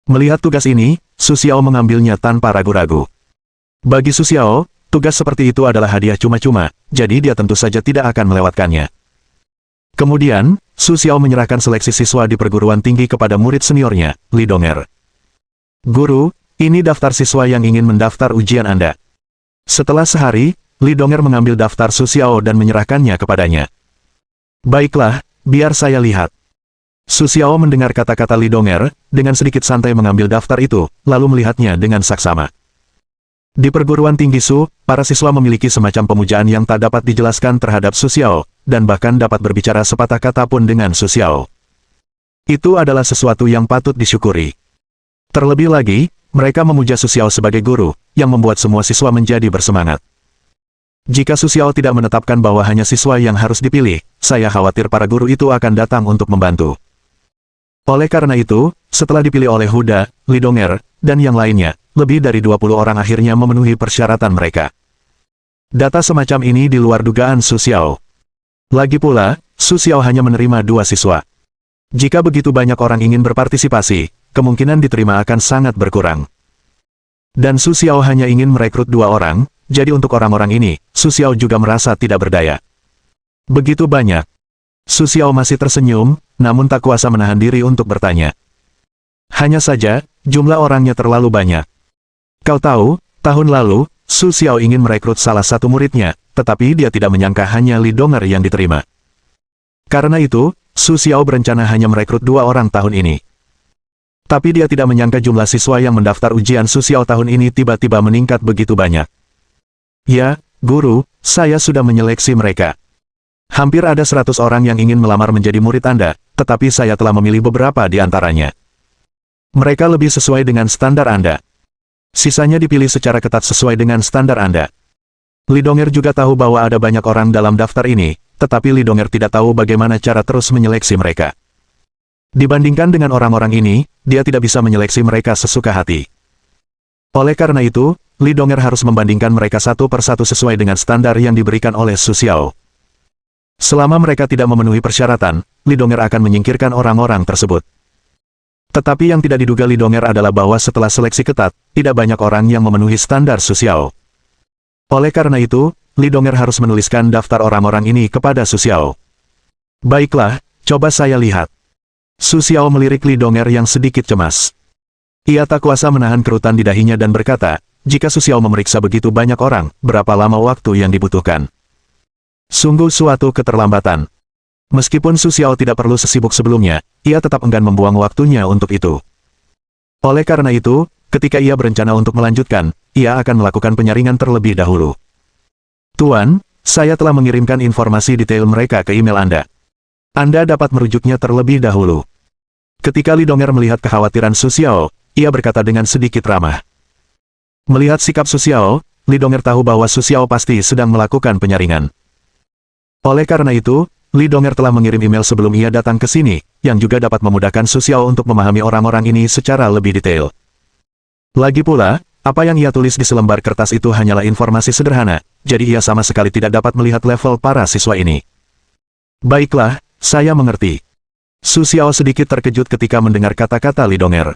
Melihat tugas ini, Su Xiao mengambilnya tanpa ragu-ragu. Bagi Su Xiao, tugas seperti itu adalah hadiah cuma-cuma, jadi dia tentu saja tidak akan melewatkannya. Kemudian, Su Xiao menyerahkan seleksi siswa di perguruan tinggi kepada murid seniornya, Li Donger. Guru, ini daftar siswa yang ingin mendaftar ujian Anda. Setelah sehari, Li Donger mengambil daftar Su Xiao dan menyerahkannya kepadanya. Baiklah, biar saya lihat. Su Xiao mendengar kata-kata Li Donger, dengan sedikit santai mengambil daftar itu, lalu melihatnya dengan saksama. Di perguruan tinggi Su, para siswa memiliki semacam pemujaan yang tak dapat dijelaskan terhadap Su Xiao, dan bahkan dapat berbicara sepatah kata pun dengan Su Xiao. Itu adalah sesuatu yang patut disyukuri. Terlebih lagi, mereka memuja Su Xiao sebagai guru, yang membuat semua siswa menjadi bersemangat. Jika Su Xiao tidak menetapkan bahwa hanya siswa yang harus dipilih, saya khawatir para guru itu akan datang untuk membantu. Oleh karena itu, setelah dipilih oleh Huda, Li Donger, dan yang lainnya, lebih dari 20 orang akhirnya memenuhi persyaratan mereka. Data semacam ini di luar dugaan Su Xiao. Lagi pula, Su Xiao hanya menerima 2 siswa. Jika begitu banyak orang ingin berpartisipasi, kemungkinan diterima akan sangat berkurang. Dan Su Xiao hanya ingin merekrut 2 orang, jadi untuk orang-orang ini, Su Xiao juga merasa tidak berdaya. Begitu banyak. Su Xiao masih tersenyum, namun tak kuasa menahan diri untuk bertanya. Hanya saja, jumlah orangnya terlalu banyak. Kau tahu, tahun lalu, Su Xiao ingin merekrut salah satu muridnya, tetapi dia tidak menyangka hanya Li Donger yang diterima. Karena itu, Su Xiao berencana hanya merekrut 2 orang tahun ini. Tapi dia tidak menyangka jumlah siswa yang mendaftar ujian Su Xiao tahun ini tiba-tiba meningkat begitu banyak. Ya, guru, saya sudah menyeleksi mereka. Hampir ada 100 orang yang ingin melamar menjadi murid Anda, tetapi saya telah memilih beberapa di antaranya. Mereka lebih sesuai dengan standar Anda. Sisanya dipilih secara ketat sesuai dengan standar Anda. Li Donger juga tahu bahwa ada banyak orang dalam daftar ini, tetapi Li Donger tidak tahu bagaimana cara terus menyeleksi mereka. Dibandingkan dengan orang-orang ini, dia tidak bisa menyeleksi mereka sesuka hati. Oleh karena itu, Li Donger harus membandingkan mereka satu persatu sesuai dengan standar yang diberikan oleh Su Xiao. Selama mereka tidak memenuhi persyaratan, Li Donger akan menyingkirkan orang-orang tersebut. Tetapi yang tidak diduga Li Donger adalah bahwa setelah seleksi ketat, tidak banyak orang yang memenuhi standar Su Xiao. Oleh karena itu, Li Donger harus menuliskan daftar orang-orang ini kepada Su Xiao. Baiklah, coba saya lihat. Su Xiao melirik Li Donger yang sedikit cemas. Ia tak kuasa menahan kerutan di dahinya dan berkata, jika Su Xiao memeriksa begitu banyak orang, berapa lama waktu yang dibutuhkan? Sungguh suatu keterlambatan. Meskipun Su Xiao tidak perlu sesibuk sebelumnya, ia tetap enggan membuang waktunya untuk itu. Oleh karena itu, ketika ia berencana untuk melanjutkan, ia akan melakukan penyaringan terlebih dahulu. Tuan, saya telah mengirimkan informasi detail mereka ke email Anda. Anda dapat merujuknya terlebih dahulu. Ketika Li Donger melihat kekhawatiran Su Xiao, ia berkata dengan sedikit ramah. Melihat sikap Su Xiao, Li Donger tahu bahwa Su Xiao pasti sedang melakukan penyaringan. Oleh karena itu, Li Donger telah mengirim email sebelum ia datang ke sini, yang juga dapat memudahkan Su Xiao untuk memahami orang-orang ini secara lebih detail. Lagi pula, apa yang ia tulis di selembar kertas itu hanyalah informasi sederhana, jadi ia sama sekali tidak dapat melihat level para siswa ini. Baiklah, saya mengerti. Su Xiao sedikit terkejut ketika mendengar kata-kata Li Donger.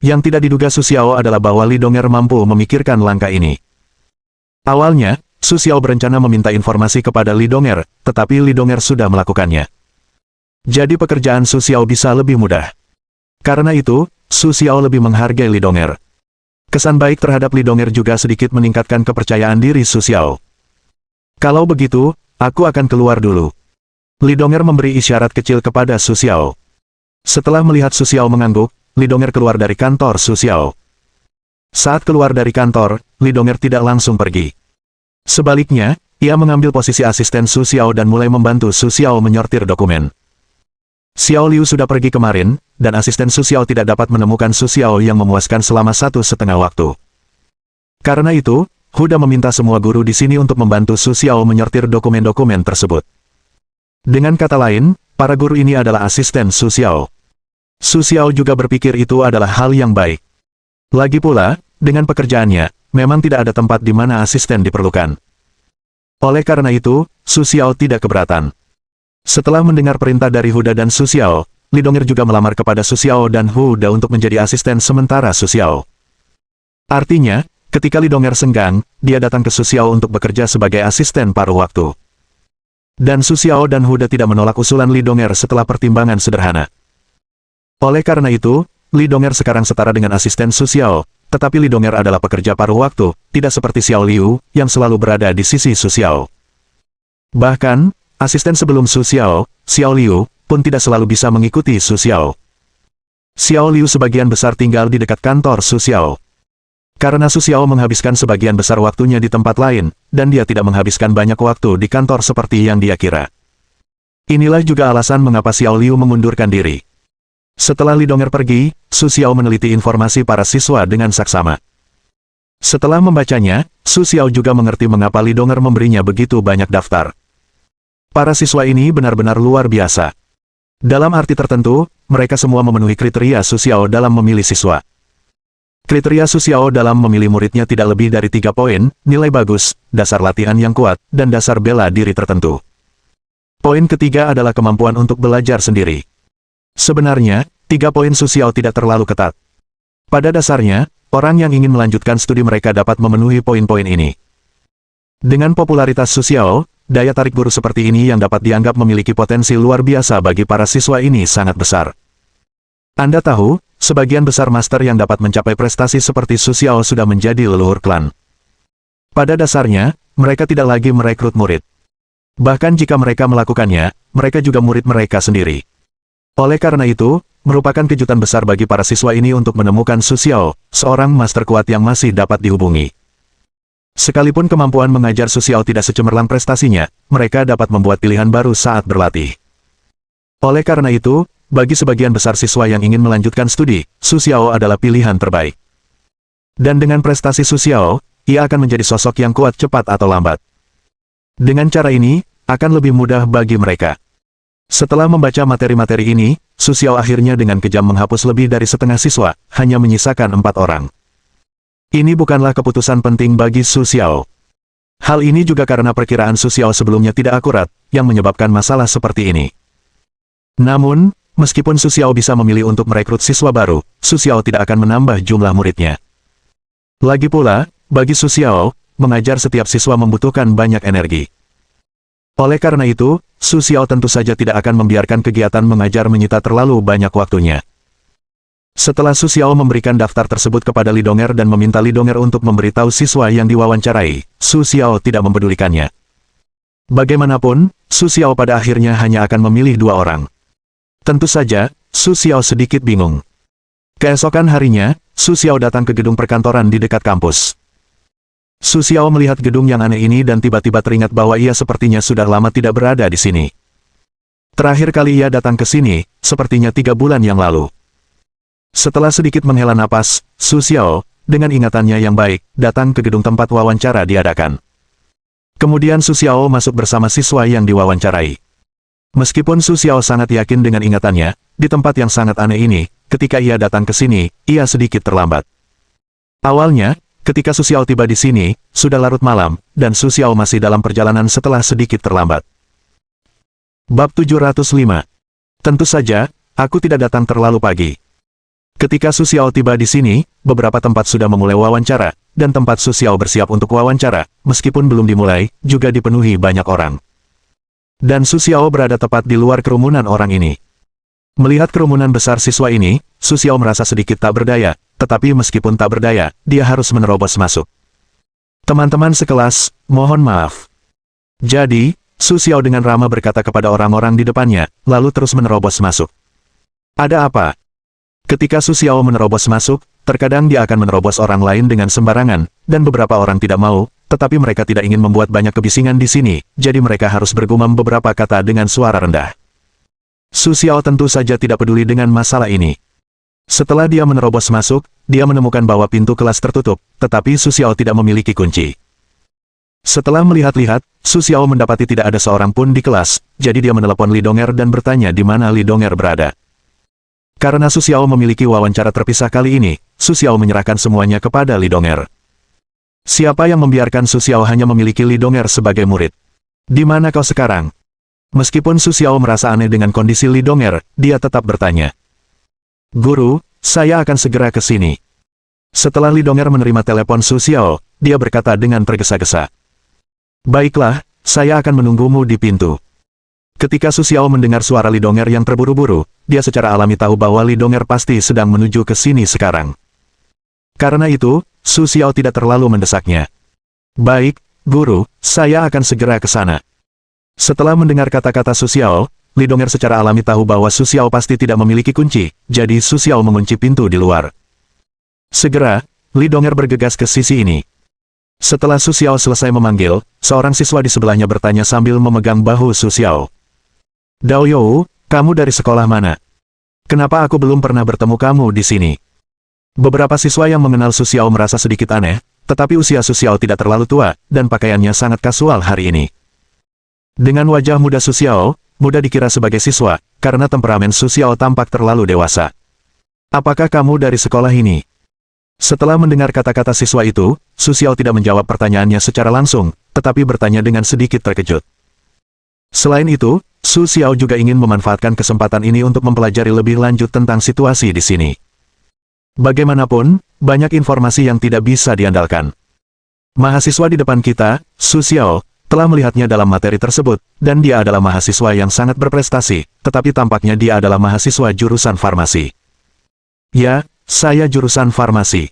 Yang tidak diduga Su Xiao adalah bahwa Li Donger mampu memikirkan langkah ini. Awalnya, Su Xiao berencana meminta informasi kepada Li Donger, tetapi Li Donger sudah melakukannya. Jadi pekerjaan Su Xiao bisa lebih mudah. Karena itu, Su Xiao lebih menghargai Li Donger. Kesan baik terhadap Li Donger juga sedikit meningkatkan kepercayaan diri Su Xiao. Kalau begitu, aku akan keluar dulu. Li Donger memberi isyarat kecil kepada Su Xiao. Setelah melihat Su Xiao mengangguk, Li Donger keluar dari kantor Su Xiao. Saat keluar dari kantor, Li Donger tidak langsung pergi. Sebaliknya, ia mengambil posisi asisten Su Xiao dan mulai membantu Su Xiao menyortir dokumen. Xiao Liu sudah pergi kemarin, dan asisten Su Xiao tidak dapat menemukan Su Xiao yang memuaskan selama 1,5 waktu. Karena itu, Huda meminta semua guru di sini untuk membantu Su Xiao menyortir dokumen-dokumen tersebut. Dengan kata lain, para guru ini adalah asisten Su Xiao. Su Xiao juga berpikir itu adalah hal yang baik. Lagi pula, dengan pekerjaannya, memang tidak ada tempat di mana asisten diperlukan. Oleh karena itu, Su Xiao tidak keberatan. Setelah mendengar perintah dari Huda dan Su Xiao, Li Donger juga melamar kepada Su Xiao dan Huda untuk menjadi asisten sementara Su Xiao. Artinya, ketika Li Donger senggang, dia datang ke Su Xiao untuk bekerja sebagai asisten paruh waktu. Dan Su Xiao dan Huda tidak menolak usulan Li Donger setelah pertimbangan sederhana. Oleh karena itu, Li Donger sekarang setara dengan asisten Su Xiao, tetapi Li Donger adalah pekerja paruh waktu, tidak seperti Xiao Liu, yang selalu berada di sisi Su Xiao. Bahkan, asisten sebelum Su Xiao, Xiao Liu, pun tidak selalu bisa mengikuti Su Xiao. Xiao Liu sebagian besar tinggal di dekat kantor Su Xiao. Karena Su Xiao menghabiskan sebagian besar waktunya di tempat lain, dan dia tidak menghabiskan banyak waktu di kantor seperti yang dia kira. Inilah juga alasan mengapa Xiao Liu mengundurkan diri. Setelah Li Donger pergi, Su Xiao meneliti informasi para siswa dengan saksama. Setelah membacanya, Su Xiao juga mengerti mengapa Li Donger memberinya begitu banyak daftar. Para siswa ini benar-benar luar biasa. Dalam arti tertentu, mereka semua memenuhi kriteria Su Xiao dalam memilih siswa. Kriteria Su Xiao dalam memilih muridnya tidak lebih dari 3 poin, nilai bagus, dasar latihan yang kuat, dan dasar bela diri tertentu. Poin ketiga adalah kemampuan untuk belajar sendiri. Sebenarnya, 3 poin Su Xiao tidak terlalu ketat. Pada dasarnya, orang yang ingin melanjutkan studi mereka dapat memenuhi poin-poin ini. Dengan popularitas Su Xiao, daya tarik guru seperti ini yang dapat dianggap memiliki potensi luar biasa bagi para siswa ini sangat besar. Anda tahu, sebagian besar master yang dapat mencapai prestasi seperti Su Xiao sudah menjadi leluhur klan. Pada dasarnya, mereka tidak lagi merekrut murid. Bahkan jika mereka melakukannya, mereka juga murid mereka sendiri. Oleh karena itu, merupakan kejutan besar bagi para siswa ini untuk menemukan Su Xiao, seorang master kuat yang masih dapat dihubungi. Sekalipun kemampuan mengajar Su Xiao tidak secemerlang prestasinya, mereka dapat membuat pilihan baru saat berlatih. Oleh karena itu, bagi sebagian besar siswa yang ingin melanjutkan studi, Su Xiao adalah pilihan terbaik. Dan dengan prestasi Su Xiao, ia akan menjadi sosok yang kuat cepat atau lambat. Dengan cara ini, akan lebih mudah bagi mereka. Setelah membaca materi-materi ini, Su Xiao akhirnya dengan kejam menghapus lebih dari setengah siswa, hanya menyisakan 4 orang. Ini bukanlah keputusan penting bagi Su Xiao. Hal ini juga karena perkiraan Su Xiao sebelumnya tidak akurat, yang menyebabkan masalah seperti ini. Namun, meskipun Su Xiao bisa memilih untuk merekrut siswa baru, Su Xiao tidak akan menambah jumlah muridnya. Lagi pula, bagi Su Xiao, mengajar setiap siswa membutuhkan banyak energi. Oleh karena itu, Su Xiao tentu saja tidak akan membiarkan kegiatan mengajar menyita terlalu banyak waktunya. Setelah Su Xiao memberikan daftar tersebut kepada Li Donger dan meminta Li Donger untuk memberitahu siswa yang diwawancarai, Su Xiao tidak mempedulikannya. Bagaimanapun, Su Xiao pada akhirnya hanya akan memilih 2 orang. Tentu saja, Su Xiao sedikit bingung. Keesokan harinya, Su Xiao datang ke gedung perkantoran di dekat kampus. Su Xiao melihat gedung yang aneh ini dan tiba-tiba teringat bahwa ia sepertinya sudah lama tidak berada di sini. Terakhir kali ia datang ke sini, sepertinya 3 bulan yang lalu. Setelah sedikit menghela napas, Su Xiao, dengan ingatannya yang baik, datang ke gedung tempat wawancara diadakan. Kemudian Su Xiao masuk bersama siswa yang diwawancarai. Meskipun Su Xiao sangat yakin dengan ingatannya, di tempat yang sangat aneh ini, ketika ia datang ke sini, ia sedikit terlambat. Awalnya, ketika Su Xiao tiba di sini, sudah larut malam, dan Su Xiao masih dalam perjalanan setelah sedikit terlambat. Bab 705. Tentu saja, aku tidak datang terlalu pagi. Ketika Su Xiao tiba di sini, beberapa tempat sudah memulai wawancara, dan tempat Su Xiao bersiap untuk wawancara, meskipun belum dimulai, juga dipenuhi banyak orang. Dan Su Xiao berada tepat di luar kerumunan orang ini. Melihat kerumunan besar siswa ini, Su Xiao merasa sedikit tak berdaya, tetapi meskipun tak berdaya, dia harus menerobos masuk. Teman-teman sekelas, mohon maaf. Jadi, Su Xiao dengan ramah berkata kepada orang-orang di depannya, lalu terus menerobos masuk. Ada apa? Ketika Su Xiao menerobos masuk, terkadang dia akan menerobos orang lain dengan sembarangan, dan beberapa orang tidak mau, tetapi mereka tidak ingin membuat banyak kebisingan di sini, jadi mereka harus bergumam beberapa kata dengan suara rendah. Su Xiao tentu saja tidak peduli dengan masalah ini. Setelah dia menerobos masuk, dia menemukan bahwa pintu kelas tertutup, tetapi Su Xiao tidak memiliki kunci. Setelah melihat-lihat, Su Xiao mendapati tidak ada seorang pun di kelas, jadi dia menelepon Li Donger dan bertanya di mana Li Donger berada. Karena Su Xiao memiliki wawancara terpisah kali ini, Su Xiao menyerahkan semuanya kepada Li Donger. Siapa yang membiarkan Su Xiao hanya memiliki Li Donger sebagai murid? Di mana kau sekarang? Meskipun Su Xiao merasa aneh dengan kondisi Li Donger, dia tetap bertanya. Guru, saya akan segera ke sini. Setelah Li Donger menerima telepon Su Xiao, dia berkata dengan tergesa-gesa. Baiklah, saya akan menunggumu di pintu. Ketika Su Xiao mendengar suara Li Donger yang terburu-buru, dia secara alami tahu bahwa Li Donger pasti sedang menuju ke sini sekarang. Karena itu, Su Xiao tidak terlalu mendesaknya. Baik, guru, saya akan segera ke sana. Setelah mendengar kata-kata Su Xiao, Li Donger secara alami tahu bahwa Su Xiao pasti tidak memiliki kunci, jadi Su Xiao mengunci pintu di luar. Segera, Li Donger bergegas ke sisi ini. Setelah Su Xiao selesai memanggil, seorang siswa di sebelahnya bertanya sambil memegang bahu Su Xiao. Dao You, kamu dari sekolah mana? Kenapa aku belum pernah bertemu kamu di sini? Beberapa siswa yang mengenal Su Xiao merasa sedikit aneh, tetapi usia Su Xiao tidak terlalu tua, dan pakaiannya sangat kasual hari ini. Dengan wajah muda Su Xiao, mudah dikira sebagai siswa, karena temperamen Su Xiao tampak terlalu dewasa. Apakah kamu dari sekolah ini? Setelah mendengar kata-kata siswa itu, Su Xiao tidak menjawab pertanyaannya secara langsung, tetapi bertanya dengan sedikit terkejut. Selain itu, Su Xiao juga ingin memanfaatkan kesempatan ini untuk mempelajari lebih lanjut tentang situasi di sini. Bagaimanapun, banyak informasi yang tidak bisa diandalkan. Mahasiswa di depan kita, Su Xiao, telah melihatnya dalam materi tersebut, dan dia adalah mahasiswa yang sangat berprestasi, tetapi tampaknya dia adalah mahasiswa jurusan farmasi. Ya, saya jurusan farmasi.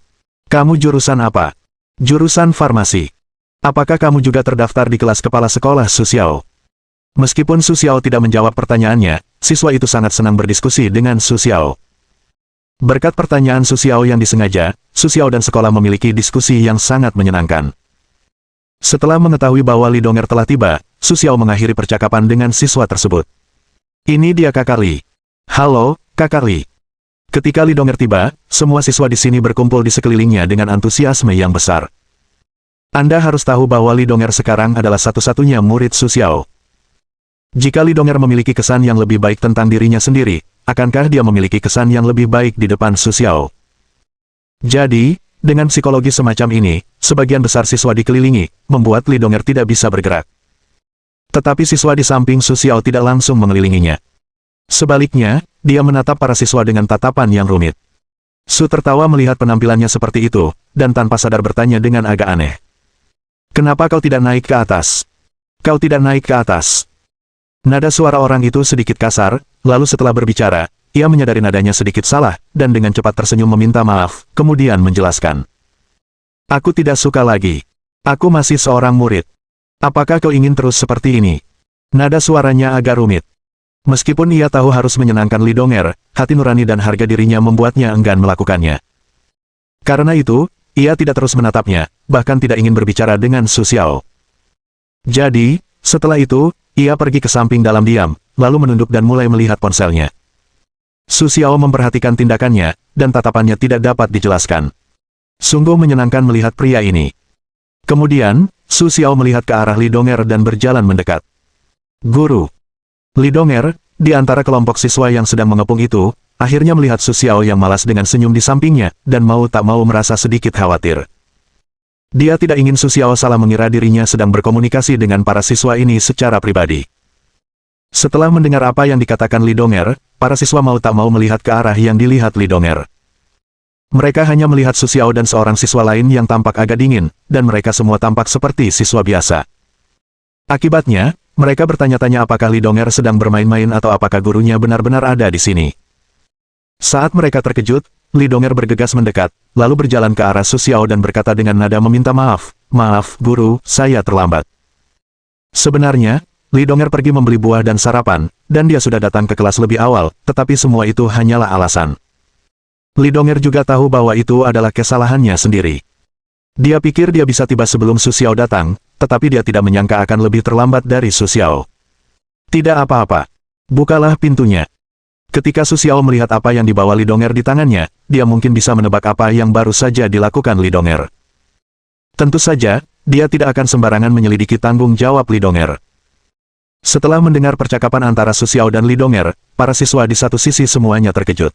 Kamu jurusan apa? Jurusan farmasi. Apakah kamu juga terdaftar di kelas kepala sekolah Su Xiao? Meskipun Su Xiao tidak menjawab pertanyaannya, siswa itu sangat senang berdiskusi dengan Su Xiao. Berkat pertanyaan Su Xiao yang disengaja, Su Xiao dan sekolah memiliki diskusi yang sangat menyenangkan. Setelah mengetahui bahwa Li Donger telah tiba, Su Xiao mengakhiri percakapan dengan siswa tersebut. Ini dia Kakak Li. Halo, Kakak Li. Ketika Li Donger tiba, semua siswa di sini berkumpul di sekelilingnya dengan antusiasme yang besar. Anda harus tahu bahwa Li Donger sekarang adalah satu-satunya murid Su Xiao. Jika Li Donger memiliki kesan yang lebih baik tentang dirinya sendiri, akankah dia memiliki kesan yang lebih baik di depan Su Xiao? Jadi, dengan psikologi semacam ini, sebagian besar siswa dikelilingi, membuat Li Donger tidak bisa bergerak. Tetapi siswa di samping Su Xiao tidak langsung mengelilinginya. Sebaliknya, dia menatap para siswa dengan tatapan yang rumit. Su tertawa melihat penampilannya seperti itu, dan tanpa sadar bertanya dengan agak aneh. Kenapa kau tidak naik ke atas? Kau tidak naik ke atas. Nada suara orang itu sedikit kasar, lalu setelah berbicara, ia menyadari nadanya sedikit salah, dan dengan cepat tersenyum meminta maaf, kemudian menjelaskan. Aku tidak suka lagi. Aku masih seorang murid. Apakah kau ingin terus seperti ini? Nada suaranya agak rumit. Meskipun ia tahu harus menyenangkan Li Donger, hati nurani dan harga dirinya membuatnya enggan melakukannya. Karena itu, ia tidak terus menatapnya, bahkan tidak ingin berbicara dengan Su Xiao. Jadi, setelah itu, ia pergi ke samping dalam diam, lalu menunduk dan mulai melihat ponselnya. Su Xiao memperhatikan tindakannya, dan tatapannya tidak dapat dijelaskan. Sungguh menyenangkan melihat pria ini. Kemudian, Su Xiao melihat ke arah Li Donger dan berjalan mendekat. Guru. Li Donger, di antara kelompok siswa yang sedang mengepung itu, akhirnya melihat Su Xiao yang malas dengan senyum di sampingnya, dan mau tak mau merasa sedikit khawatir. Dia tidak ingin Su Xiao salah mengira dirinya sedang berkomunikasi dengan para siswa ini secara pribadi. Setelah mendengar apa yang dikatakan Li Donger, para siswa mau tak mau melihat ke arah yang dilihat Li Donger. Mereka hanya melihat Su Xiao dan seorang siswa lain yang tampak agak dingin, dan mereka semua tampak seperti siswa biasa. Akibatnya, mereka bertanya-tanya apakah Li Donger sedang bermain-main atau apakah gurunya benar-benar ada di sini. Saat mereka terkejut, Li Donger bergegas mendekat, lalu berjalan ke arah Su Xiao dan berkata dengan nada meminta maaf, "Maaf, guru, saya terlambat." Sebenarnya, Li Donger pergi membeli buah dan sarapan, dan dia sudah datang ke kelas lebih awal, tetapi semua itu hanyalah alasan. Li Donger juga tahu bahwa itu adalah kesalahannya sendiri. Dia pikir dia bisa tiba sebelum Su Xiao datang, tetapi dia tidak menyangka akan lebih terlambat dari Su Xiao. Tidak apa-apa. Bukalah pintunya. Ketika Su Xiao melihat apa yang dibawa Li Donger di tangannya, dia mungkin bisa menebak apa yang baru saja dilakukan Li Donger. Tentu saja, dia tidak akan sembarangan menyelidiki tanggung jawab Li Donger. Setelah mendengar percakapan antara Su Xiao dan Li Donger, para siswa di satu sisi semuanya terkejut.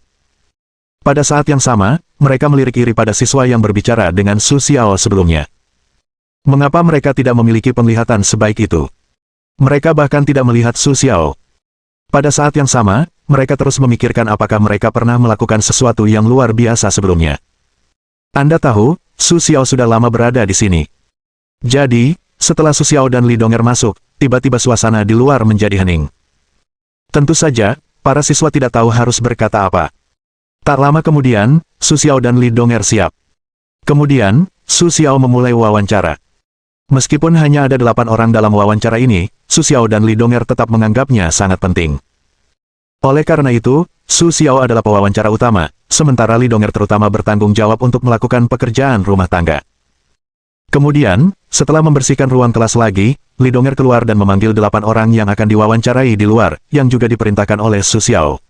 Pada saat yang sama, mereka melirik iri pada siswa yang berbicara dengan Su Xiao sebelumnya. Mengapa mereka tidak memiliki penglihatan sebaik itu? Mereka bahkan tidak melihat Su Xiao. Pada saat yang sama, mereka terus memikirkan apakah mereka pernah melakukan sesuatu yang luar biasa sebelumnya. Anda tahu, Su Xiao sudah lama berada di sini. Jadi, setelah Su Xiao dan Li Donger masuk, tiba-tiba suasana di luar menjadi hening. Tentu saja, para siswa tidak tahu harus berkata apa. Tak lama kemudian, Su Xiao dan Li Donger siap. Kemudian, Su Xiao memulai wawancara. Meskipun hanya ada 8 orang dalam wawancara ini, Su Xiao dan Li Donger tetap menganggapnya sangat penting. Oleh karena itu, Su Xiao adalah pewawancara utama, sementara Li Donger terutama bertanggung jawab untuk melakukan pekerjaan rumah tangga. Kemudian, setelah membersihkan ruang kelas lagi, Li Donger keluar dan memanggil 8 orang yang akan diwawancarai di luar, yang juga diperintahkan oleh Su Xiao.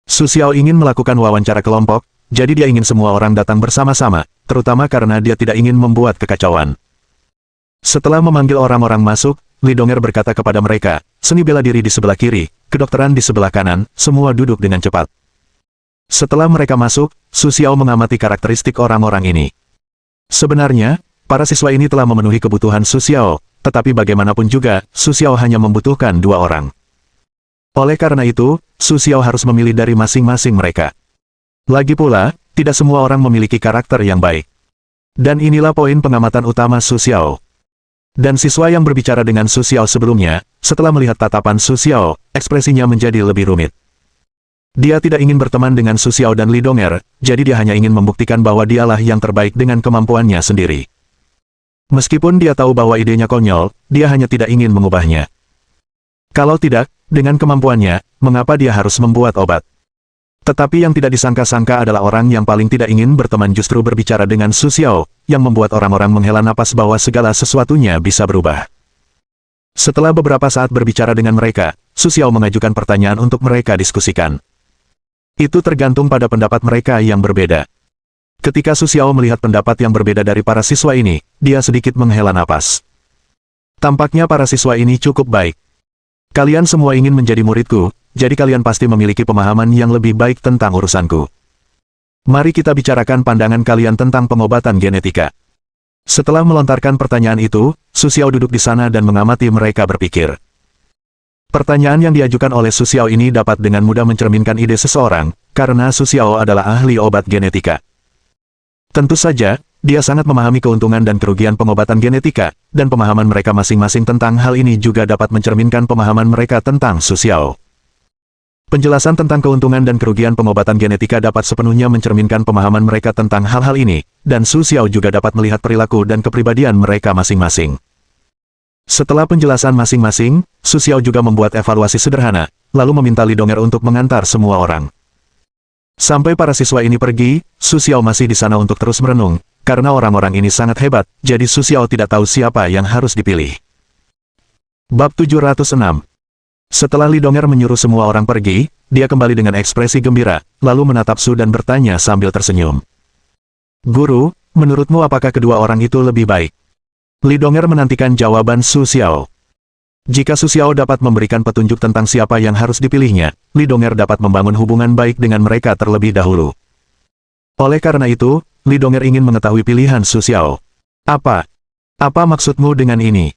Su Xiao ingin melakukan wawancara kelompok, jadi dia ingin semua orang datang bersama-sama, terutama karena dia tidak ingin membuat kekacauan. Setelah memanggil orang-orang masuk, Li Donger berkata kepada mereka, "Seni bela diri di sebelah kiri, kedokteran di sebelah kanan, semua duduk dengan cepat." Setelah mereka masuk, Su Xiao mengamati karakteristik orang-orang ini. Sebenarnya, para siswa ini telah memenuhi kebutuhan Su Xiao, tetapi bagaimanapun juga, Su Xiao hanya membutuhkan 2 orang. Oleh karena itu, Su Xiao harus memilih dari masing-masing mereka. Lagi pula, tidak semua orang memiliki karakter yang baik. Dan inilah poin pengamatan utama Su Xiao. Dan siswa yang berbicara dengan Su Xiao sebelumnya, setelah melihat tatapan Su Xiao, ekspresinya menjadi lebih rumit. Dia tidak ingin berteman dengan Su Xiao dan Li Donger, jadi dia hanya ingin membuktikan bahwa dialah yang terbaik dengan kemampuannya sendiri. Meskipun dia tahu bahwa idenya konyol, dia hanya tidak ingin mengubahnya. Kalau tidak, dengan kemampuannya, mengapa dia harus membuat obat? Tetapi yang tidak disangka-sangka adalah orang yang paling tidak ingin berteman justru berbicara dengan Su Xiao, yang membuat orang-orang menghela napas bahwa segala sesuatunya bisa berubah. Setelah beberapa saat berbicara dengan mereka, Su Xiao mengajukan pertanyaan untuk mereka diskusikan. Itu tergantung pada pendapat mereka yang berbeda. Ketika Su Xiao melihat pendapat yang berbeda dari para siswa ini, dia sedikit menghela napas. Tampaknya para siswa ini cukup baik. Kalian semua ingin menjadi muridku, jadi kalian pasti memiliki pemahaman yang lebih baik tentang urusanku. Mari kita bicarakan pandangan kalian tentang pengobatan genetika. Setelah melontarkan pertanyaan itu, Su Xiao duduk di sana dan mengamati mereka berpikir. Pertanyaan yang diajukan oleh Su Xiao ini dapat dengan mudah mencerminkan ide seseorang, karena Su Xiao adalah ahli obat genetika. Tentu saja, dia sangat memahami keuntungan dan kerugian pengobatan genetika, dan pemahaman mereka masing-masing tentang hal ini juga dapat mencerminkan pemahaman mereka tentang Su Xiao. Penjelasan tentang keuntungan dan kerugian pengobatan genetika dapat sepenuhnya mencerminkan pemahaman mereka tentang hal-hal ini, dan Su Xiao juga dapat melihat perilaku dan kepribadian mereka masing-masing. Setelah penjelasan masing-masing, Su Xiao juga membuat evaluasi sederhana, lalu meminta Li Donger untuk mengantar semua orang. Sampai para siswa ini pergi, Su Xiao masih di sana untuk terus merenung, karena orang-orang ini sangat hebat, jadi Su Xiao tidak tahu siapa yang harus dipilih. Bab 706. Setelah Li Donger menyuruh semua orang pergi, dia kembali dengan ekspresi gembira, lalu menatap Su dan bertanya sambil tersenyum. Guru, menurutmu apakah kedua orang itu lebih baik? Li Donger menantikan jawaban Su Xiao. Jika Su Xiao dapat memberikan petunjuk tentang siapa yang harus dipilihnya, Li Donger dapat membangun hubungan baik dengan mereka terlebih dahulu. Oleh karena itu, Li Donger ingin mengetahui pilihan Su Xiao. Apa maksudmu dengan ini?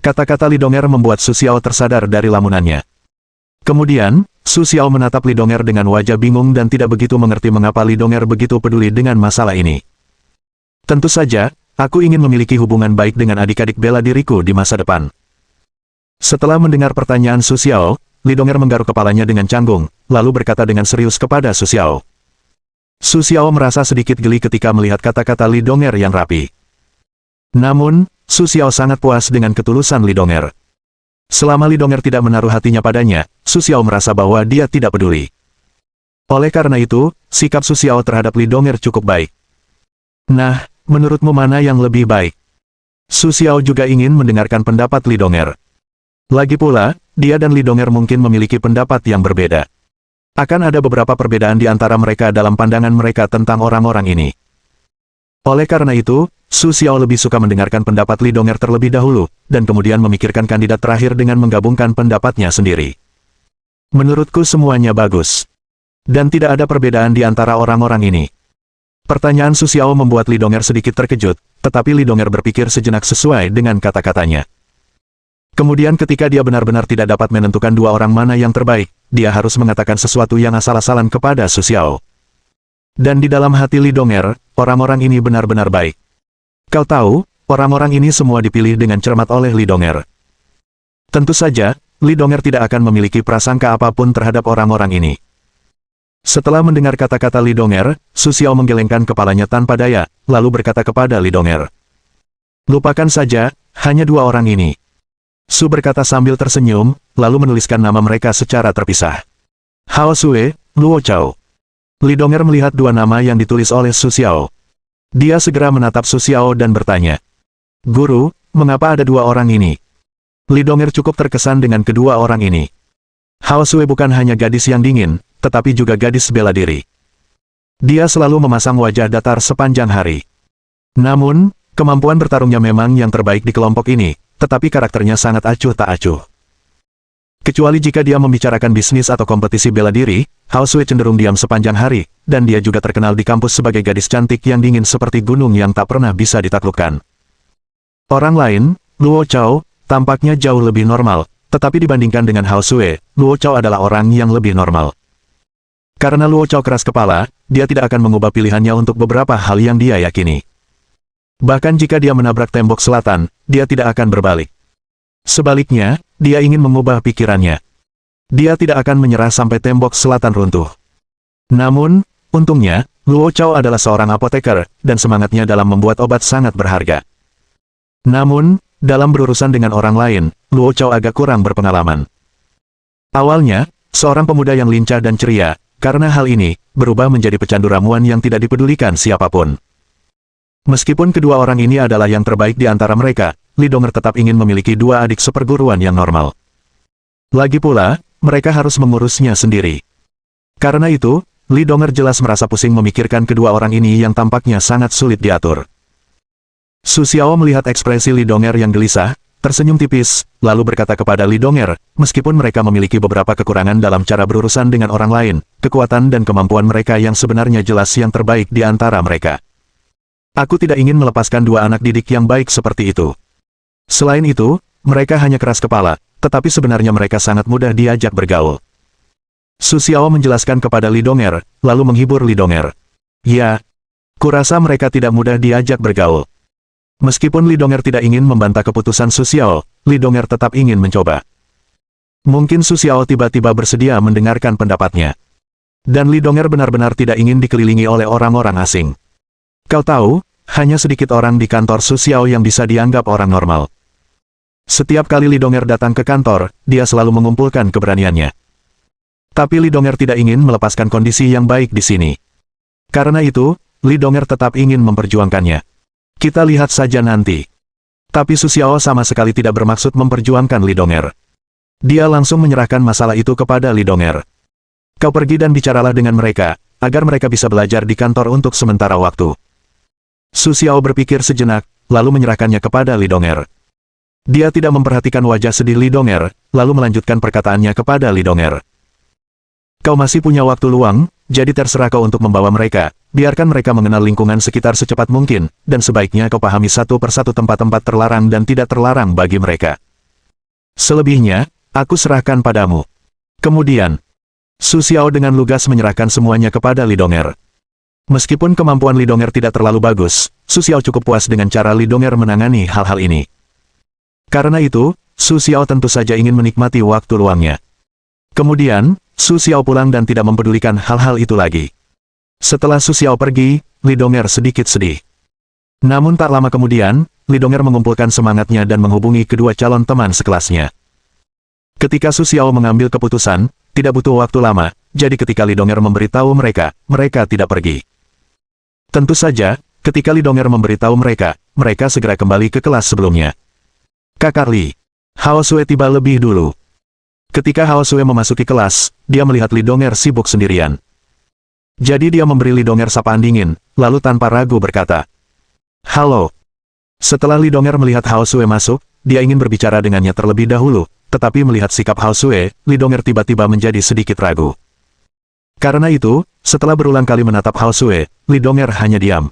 Kata-kata Li Donger membuat Su Xiao tersadar dari lamunannya. Kemudian, Su Xiao menatap Li Donger dengan wajah bingung dan tidak begitu mengerti mengapa Li Donger begitu peduli dengan masalah ini. Tentu saja, aku ingin memiliki hubungan baik dengan adik-adik bela diriku di masa depan. Setelah mendengar pertanyaan Su Xiao, Li Donger menggaruk kepalanya dengan canggung, lalu berkata dengan serius kepada Su Xiao. Su Xiao merasa sedikit geli ketika melihat kata-kata Li Donger yang rapi. Namun, Su Xiao sangat puas dengan ketulusan Li Donger. Selama Li Donger tidak menaruh hatinya padanya, Su Xiao merasa bahwa dia tidak peduli. Oleh karena itu, sikap Su Xiao terhadap Li Donger cukup baik. Nah, menurutmu mana yang lebih baik? Su Xiao juga ingin mendengarkan pendapat Li Donger. Lagi pula, dia dan Li Donger mungkin memiliki pendapat yang berbeda. Akan ada beberapa perbedaan di antara mereka dalam pandangan mereka tentang orang-orang ini. Oleh karena itu, Su Xiao lebih suka mendengarkan pendapat Li Donger terlebih dahulu, dan kemudian memikirkan kandidat terakhir dengan menggabungkan pendapatnya sendiri. Menurutku semuanya bagus. Dan tidak ada perbedaan di antara orang-orang ini. Pertanyaan Su Xiao membuat Li Donger sedikit terkejut, tetapi Li Donger berpikir sejenak sesuai dengan kata-katanya. Kemudian ketika dia benar-benar tidak dapat menentukan dua orang mana yang terbaik, dia harus mengatakan sesuatu yang asal-asalan kepada Su Xiao. Dan di dalam hati Li Donger, orang-orang ini benar-benar baik. Kau tahu, orang-orang ini semua dipilih dengan cermat oleh Li Donger. Tentu saja, Li Donger tidak akan memiliki prasangka apapun terhadap orang-orang ini. Setelah mendengar kata-kata Li Donger, Su Xiao menggelengkan kepalanya tanpa daya, lalu berkata kepada Li Donger. Lupakan saja, hanya dua orang ini. Su berkata sambil tersenyum, lalu menuliskan nama mereka secara terpisah. Hao Sue, Luo Chao. Li Donger melihat dua nama yang ditulis oleh Su Xiao. Dia segera menatap Su Xiao dan bertanya. Guru, mengapa ada dua orang ini? Li Donger cukup terkesan dengan kedua orang ini. Hao Sue bukan hanya gadis yang dingin, tetapi juga gadis bela diri. Dia selalu memasang wajah datar sepanjang hari. Namun, kemampuan bertarungnya memang yang terbaik di kelompok ini, tetapi karakternya sangat acuh tak acuh. Kecuali jika dia membicarakan bisnis atau kompetisi bela diri, Hao Sue cenderung diam sepanjang hari, dan dia juga terkenal di kampus sebagai gadis cantik yang dingin seperti gunung yang tak pernah bisa ditaklukkan. Orang lain, Luo Chao, tampaknya jauh lebih normal, tetapi dibandingkan dengan Hao Sue, Luo Chao adalah orang yang lebih normal. Karena Luo Chao keras kepala, dia tidak akan mengubah pilihannya untuk beberapa hal yang dia yakini. Bahkan jika dia menabrak tembok selatan, dia tidak akan berbalik. Sebaliknya, dia ingin mengubah pikirannya. Dia tidak akan menyerah sampai tembok selatan runtuh. Namun, untungnya, Luo Chao adalah seorang apoteker, dan semangatnya dalam membuat obat sangat berharga. Namun, dalam berurusan dengan orang lain, Luo Chao agak kurang berpengalaman. Awalnya, seorang pemuda yang lincah dan ceria, karena hal ini, berubah menjadi pecandu ramuan yang tidak dipedulikan siapapun. Meskipun kedua orang ini adalah yang terbaik di antara mereka, Li Donger tetap ingin memiliki dua adik seperguruan yang normal. Lagi pula, mereka harus mengurusnya sendiri. Karena itu, Li Donger jelas merasa pusing memikirkan kedua orang ini yang tampaknya sangat sulit diatur. Su Xiao melihat ekspresi Li Donger yang gelisah, tersenyum tipis, lalu berkata kepada Li Donger, meskipun mereka memiliki beberapa kekurangan dalam cara berurusan dengan orang lain, kekuatan dan kemampuan mereka yang sebenarnya jelas yang terbaik di antara mereka. Aku tidak ingin melepaskan dua anak didik yang baik seperti itu. Selain itu, mereka hanya keras kepala, tetapi sebenarnya mereka sangat mudah diajak bergaul. Su Xiao menjelaskan kepada Li Donger, lalu menghibur Li Donger. Ya, Kurasa mereka tidak mudah diajak bergaul. Meskipun Li Donger tidak ingin membantah keputusan Su Xiao, Li Donger tetap ingin mencoba. Mungkin Su Xiao tiba-tiba bersedia mendengarkan pendapatnya. Dan Li Donger benar-benar tidak ingin dikelilingi oleh orang-orang asing. Kau tahu, hanya sedikit orang di kantor Su Xiao yang bisa dianggap orang normal. Setiap kali Li Donger datang ke kantor, dia selalu mengumpulkan keberaniannya. Tapi Li Donger tidak ingin melepaskan kondisi yang baik di sini. Karena itu, Li Donger tetap ingin memperjuangkannya. Kita lihat saja nanti. Tapi Su Xiao sama sekali tidak bermaksud memperjuangkan Li Donger. Dia langsung menyerahkan masalah itu kepada Li Donger. Kau pergi dan bicaralah dengan mereka, agar mereka bisa belajar di kantor untuk sementara waktu. Su Xiao berpikir sejenak, lalu menyerahkannya kepada Li Donger. Dia tidak memperhatikan wajah sedih Li Donger, lalu melanjutkan perkataannya kepada Li Donger. Kau masih punya waktu luang, jadi terserah kau untuk membawa mereka, biarkan mereka mengenal lingkungan sekitar secepat mungkin, dan sebaiknya kau pahami satu persatu tempat-tempat terlarang dan tidak terlarang bagi mereka. Selebihnya, aku serahkan padamu. Kemudian, Su Xiao dengan lugas menyerahkan semuanya kepada Li Donger. Meskipun kemampuan Li Donger tidak terlalu bagus, Su Xiao cukup puas dengan cara Li Donger menangani hal-hal ini. Karena itu, Su Xiao tentu saja ingin menikmati waktu luangnya. Kemudian, Su Xiao pulang dan tidak mempedulikan hal-hal itu lagi. Setelah Su Xiao pergi, Li Donger sedikit sedih. Namun tak lama kemudian, Li Donger mengumpulkan semangatnya dan menghubungi kedua calon teman sekelasnya. Ketika Su Xiao mengambil keputusan, tidak butuh waktu lama, jadi ketika Li Donger memberitahu mereka, mereka tidak pergi. Tentu saja, ketika Li Donger memberitahu mereka, mereka segera kembali ke kelas sebelumnya. Kakak Li, Hao Sue tiba lebih dulu. Ketika Hao Sue memasuki kelas, dia melihat Li Donger sibuk sendirian. Jadi dia memberi Li Donger sapaan dingin, lalu tanpa ragu berkata, "Halo." Setelah Li Donger melihat Hao Sue masuk, dia ingin berbicara dengannya terlebih dahulu, tetapi melihat sikap Hao Sue, Li Donger tiba-tiba menjadi sedikit ragu. Karena itu, setelah berulang kali menatap Hao Sue, Li Donger hanya diam.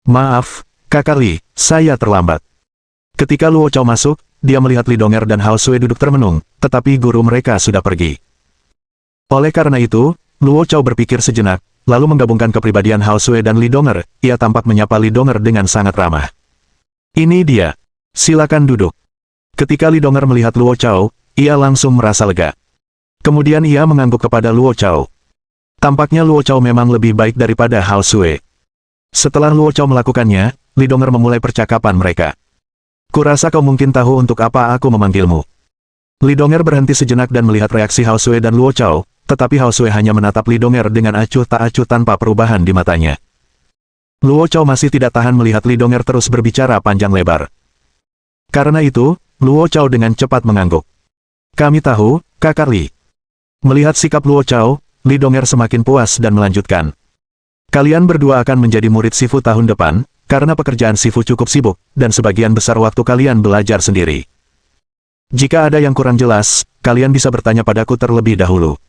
"Maaf, Kakak Li, saya terlambat." Ketika Luo Chao masuk, dia melihat Li Donger dan Hao Sue duduk termenung, tetapi guru mereka sudah pergi. Oleh karena itu, Luo Chao berpikir sejenak, lalu menggabungkan kepribadian Hao Sue dan Li Donger, ia tampak menyapa Li Donger dengan sangat ramah. "Ini dia. Silakan duduk." Ketika Li Donger melihat Luo Chao, ia langsung merasa lega. Kemudian ia mengangguk kepada Luo Chao. Tampaknya Luo Chao memang lebih baik daripada Hao Sue. Setelah Luo Chao melakukannya, Li Donger memulai percakapan mereka. "Kurasa kau mungkin tahu untuk apa aku memanggilmu." Li Donger berhenti sejenak dan melihat reaksi Hao Sue dan Luo Chao, tetapi Hao Sue hanya menatap Li Donger dengan acuh tak acuh tanpa perubahan di matanya. Luo Chao masih tidak tahan melihat Li Donger terus berbicara panjang lebar. Karena itu, Luo Chao dengan cepat mengangguk. "Kami tahu, Kakak Li." Melihat sikap Luo Chao, Li Donger semakin puas dan melanjutkan. "Kalian berdua akan menjadi murid Sifu tahun depan, karena pekerjaan Sifu cukup sibuk, dan sebagian besar waktu kalian belajar sendiri. Jika ada yang kurang jelas, kalian bisa bertanya padaku terlebih dahulu.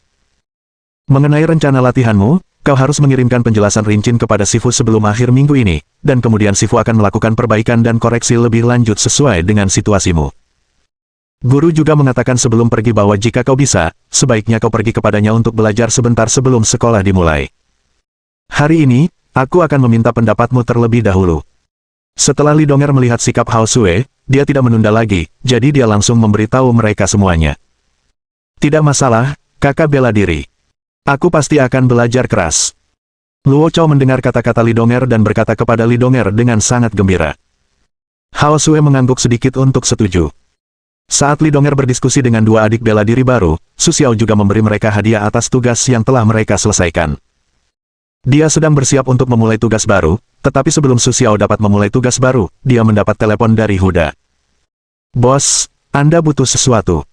Mengenai rencana latihanmu, kau harus mengirimkan penjelasan rinci kepada Sifu sebelum akhir minggu ini, dan kemudian Sifu akan melakukan perbaikan dan koreksi lebih lanjut sesuai dengan situasimu. Guru juga mengatakan sebelum pergi bahwa jika kau bisa, sebaiknya kau pergi kepadanya untuk belajar sebentar sebelum sekolah dimulai. Hari ini, aku akan meminta pendapatmu terlebih dahulu." Setelah Li Donger melihat sikap Hao Sue, dia tidak menunda lagi, jadi dia langsung memberitahu mereka semuanya. "Tidak masalah, kakak bela diri. Aku pasti akan belajar keras." Luo Chao mendengar kata-kata Li Donger dan berkata kepada Li Donger dengan sangat gembira. Hao Sue mengangguk sedikit untuk setuju. Saat Li Donger berdiskusi dengan dua adik bela diri baru, Su Xiao juga memberi mereka hadiah atas tugas yang telah mereka selesaikan. Dia sedang bersiap untuk memulai tugas baru, tetapi sebelum Su Xiao dapat memulai tugas baru, dia mendapat telepon dari Huda. "Bos, Anda butuh sesuatu.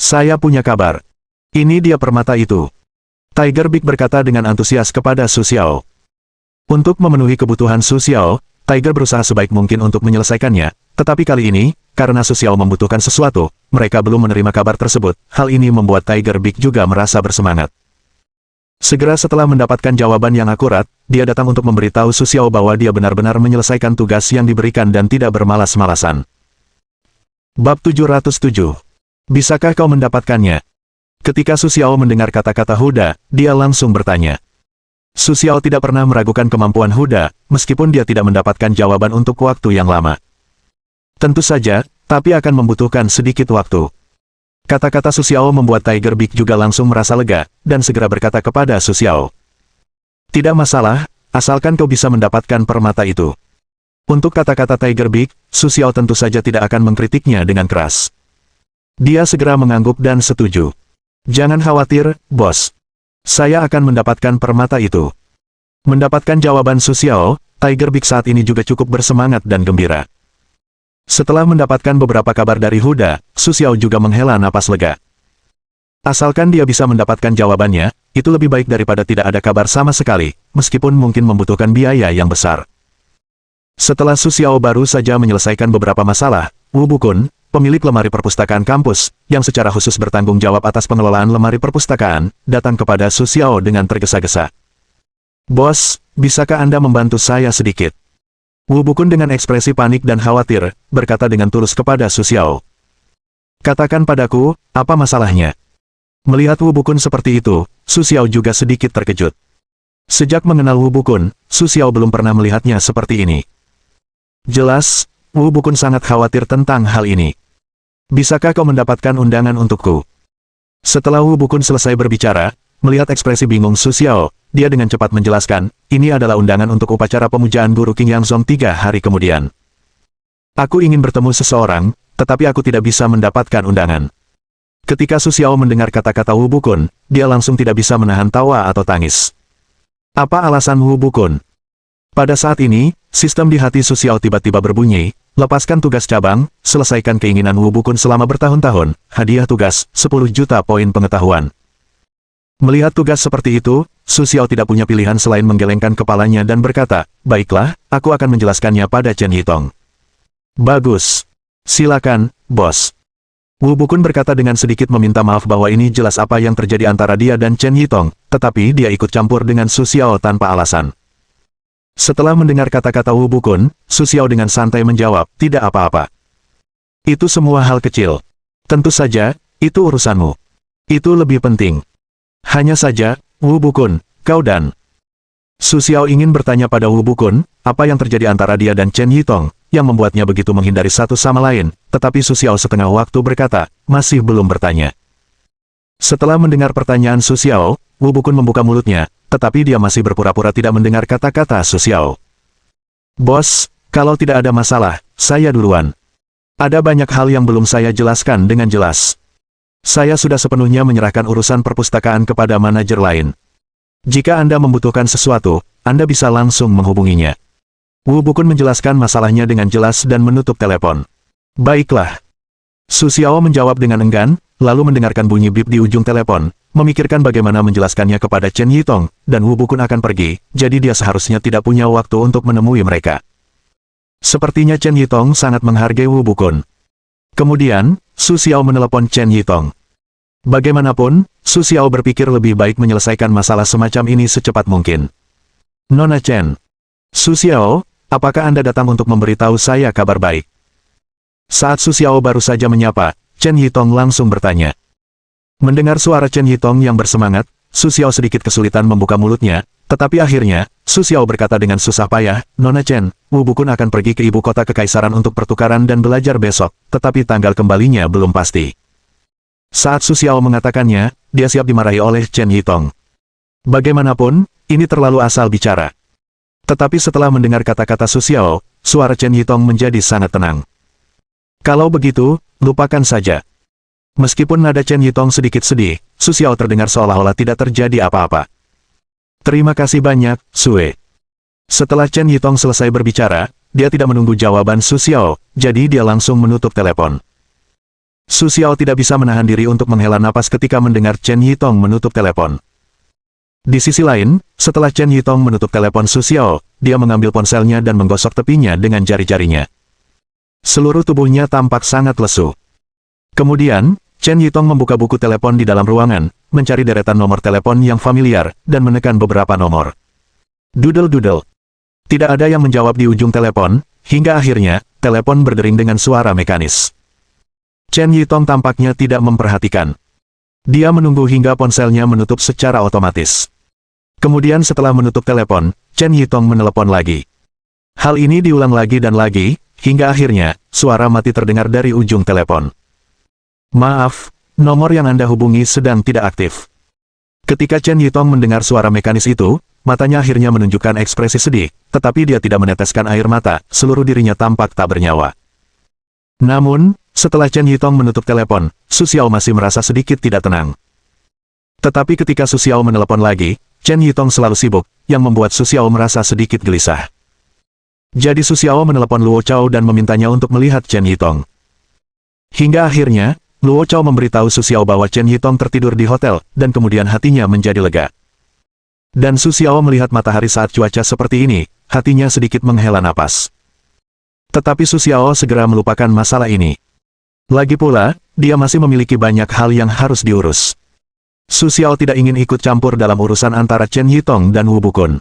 Saya punya kabar. Ini dia permata itu." Tiger Big berkata dengan antusias kepada Su Xiao. Untuk memenuhi kebutuhan Su Xiao, Tiger berusaha sebaik mungkin untuk menyelesaikannya, tetapi kali ini, karena Su Xiao membutuhkan sesuatu, mereka belum menerima kabar tersebut. Hal ini membuat Tiger Big juga merasa bersemangat. Segera setelah mendapatkan jawaban yang akurat, dia datang untuk memberitahu Su Xiao bahwa dia benar-benar menyelesaikan tugas yang diberikan dan tidak bermalas-malasan. Bab 707. Bisakah kau mendapatkannya? Ketika Su Xiao mendengar kata-kata Huda, dia langsung bertanya. Su Xiao tidak pernah meragukan kemampuan Huda, meskipun dia tidak mendapatkan jawaban untuk waktu yang lama. Tentu saja, tapi akan membutuhkan sedikit waktu. Kata-kata Su Xiao membuat Tiger Big juga langsung merasa lega, dan segera berkata kepada Su Xiao. Tidak masalah, asalkan kau bisa mendapatkan permata itu. Untuk kata-kata Tiger Big, Su Xiao tentu saja tidak akan mengkritiknya dengan keras. Dia segera mengangguk dan setuju. Jangan khawatir, bos. Saya akan mendapatkan permata itu. Mendapatkan jawaban Su Xiao, Tiger Big saat ini juga cukup bersemangat dan gembira. Setelah mendapatkan beberapa kabar dari Huda, Su Xiao juga menghela napas lega. Asalkan dia bisa mendapatkan jawabannya, itu lebih baik daripada tidak ada kabar sama sekali, meskipun mungkin membutuhkan biaya yang besar. Setelah Su Xiao baru saja menyelesaikan beberapa masalah, Wu Bukun, pemilik lemari perpustakaan kampus, yang secara khusus bertanggung jawab atas pengelolaan lemari perpustakaan, datang kepada Su Xiao dengan tergesa-gesa. Bos, bisakah Anda membantu saya sedikit? Wu Bukun dengan ekspresi panik dan khawatir, berkata dengan tulus kepada Su Xiao. Katakan padaku, apa masalahnya? Melihat Wu Bukun seperti itu, Su Xiao juga sedikit terkejut. Sejak mengenal Wu Bukun, Su Xiao belum pernah melihatnya seperti ini. Jelas, Wu Bukun sangat khawatir tentang hal ini. Bisakah kau mendapatkan undangan untukku? Setelah Wu Bukun selesai berbicara, melihat ekspresi bingung Su Xiao, dia dengan cepat menjelaskan, ini adalah undangan untuk upacara pemujaan guru Qing Yangzong 3 hari kemudian. Aku ingin bertemu seseorang, tetapi aku tidak bisa mendapatkan undangan. Ketika Su Xiao mendengar kata-kata Wu Bukun, dia langsung tidak bisa menahan tawa atau tangis. Apa alasan Wu Bukun? Pada saat ini, sistem di hati Su Xiao tiba-tiba berbunyi, lepaskan tugas cabang, selesaikan keinginan Wu Bukun selama bertahun-tahun, hadiah tugas, 10 juta poin pengetahuan. Melihat tugas seperti itu, Su Xiao tidak punya pilihan selain menggelengkan kepalanya dan berkata, baiklah, aku akan menjelaskannya pada Chen Yitong. Bagus. Silakan, bos. Wu Bukun berkata dengan sedikit meminta maaf bahwa ini jelas apa yang terjadi antara dia dan Chen Yitong, tetapi dia ikut campur dengan Su Xiao tanpa alasan. Setelah mendengar kata-kata Wu Bukun, Su Xiao dengan santai menjawab, tidak apa-apa. Itu semua hal kecil. Tentu saja, itu urusanmu. Itu lebih penting. Hanya saja, Wu Bukun, kau dan... Su Xiao ingin bertanya pada Wu Bukun, apa yang terjadi antara dia dan Chen Yitong, yang membuatnya begitu menghindari satu sama lain, tetapi Su Xiao setengah waktu berkata, masih belum bertanya. Setelah mendengar pertanyaan Su Xiao, Wu Bukun membuka mulutnya, tetapi dia masih berpura-pura tidak mendengar kata-kata Su Xiao. Bos, kalau tidak ada masalah, saya duluan. Ada banyak hal yang belum saya jelaskan dengan jelas. Saya sudah sepenuhnya menyerahkan urusan perpustakaan kepada manajer lain. Jika Anda membutuhkan sesuatu, Anda bisa langsung menghubunginya. Wu Bukun menjelaskan masalahnya dengan jelas dan menutup telepon. Baiklah. Su Xiao menjawab dengan enggan, lalu mendengarkan bunyi bip di ujung telepon, memikirkan bagaimana menjelaskannya kepada Chen Yitong, dan Wu Bukun akan pergi, jadi dia seharusnya tidak punya waktu untuk menemui mereka. Sepertinya Chen Yitong sangat menghargai Wu Bukun. Kemudian, Su Xiao menelepon Chen Yitong. Bagaimanapun, Su Xiao berpikir lebih baik menyelesaikan masalah semacam ini secepat mungkin. Nona Chen. Su Xiao, apakah Anda datang untuk memberitahu saya kabar baik? Saat Su Xiao baru saja menyapa, Chen Yitong langsung bertanya. Mendengar suara Chen Yitong yang bersemangat, Su Xiao sedikit kesulitan membuka mulutnya, tetapi akhirnya, Su Xiao berkata dengan susah payah, Nona Chen, Wu Bukun akan pergi ke ibu kota kekaisaran untuk pertukaran dan belajar besok, tetapi tanggal kembalinya belum pasti. Saat Su Xiao mengatakannya, dia siap dimarahi oleh Chen Yitong. Bagaimanapun, ini terlalu asal bicara. Tetapi setelah mendengar kata-kata Su Xiao, suara Chen Yitong menjadi sangat tenang. Kalau begitu, lupakan saja. Meskipun nada Chen Yitong sedikit sedih, Su Xiao terdengar seolah-olah tidak terjadi apa-apa. Terima kasih banyak, Sue. Setelah Chen Yitong selesai berbicara, dia tidak menunggu jawaban Su Xiao, jadi dia langsung menutup telepon. Su Xiao tidak bisa menahan diri untuk menghela napas ketika mendengar Chen Yitong menutup telepon. Di sisi lain, setelah Chen Yitong menutup telepon Su Xiao, dia mengambil ponselnya dan menggosok tepinya dengan jari-jarinya. Seluruh tubuhnya tampak sangat lesu. Kemudian, Chen Yitong membuka buku telepon di dalam ruangan, mencari deretan nomor telepon yang familiar, dan menekan beberapa nomor. Dudel-dudel. Tidak ada yang menjawab di ujung telepon, hingga akhirnya, telepon berdering dengan suara mekanis. Chen Yitong tampaknya tidak memperhatikan. Dia menunggu hingga ponselnya menutup secara otomatis. Kemudian setelah menutup telepon, Chen Yitong menelepon lagi. Hal ini diulang lagi dan lagi, hingga akhirnya, suara mati terdengar dari ujung telepon. Maaf, nomor yang Anda hubungi sedang tidak aktif. Ketika Chen Yitong mendengar suara mekanis itu, matanya akhirnya menunjukkan ekspresi sedih, tetapi dia tidak meneteskan air mata, seluruh dirinya tampak tak bernyawa. Namun, setelah Chen Yitong menutup telepon, Su Xiao masih merasa sedikit tidak tenang. Tetapi ketika Su Xiao menelepon lagi, Chen Yitong selalu sibuk, yang membuat Su Xiao merasa sedikit gelisah. Jadi Su Xiao menelepon Luo Chao dan memintanya untuk melihat Chen Yitong. Hingga akhirnya, Luo Chao memberitahu Su Xiao bahwa Chen Yitong tertidur di hotel, dan kemudian hatinya menjadi lega. Dan Su Xiao melihat matahari saat cuaca seperti ini, hatinya sedikit menghela napas. Tetapi Su Xiao segera melupakan masalah ini. Lagi pula, dia masih memiliki banyak hal yang harus diurus. Su Xiao tidak ingin ikut campur dalam urusan antara Chen Yitong dan Wu Bukun.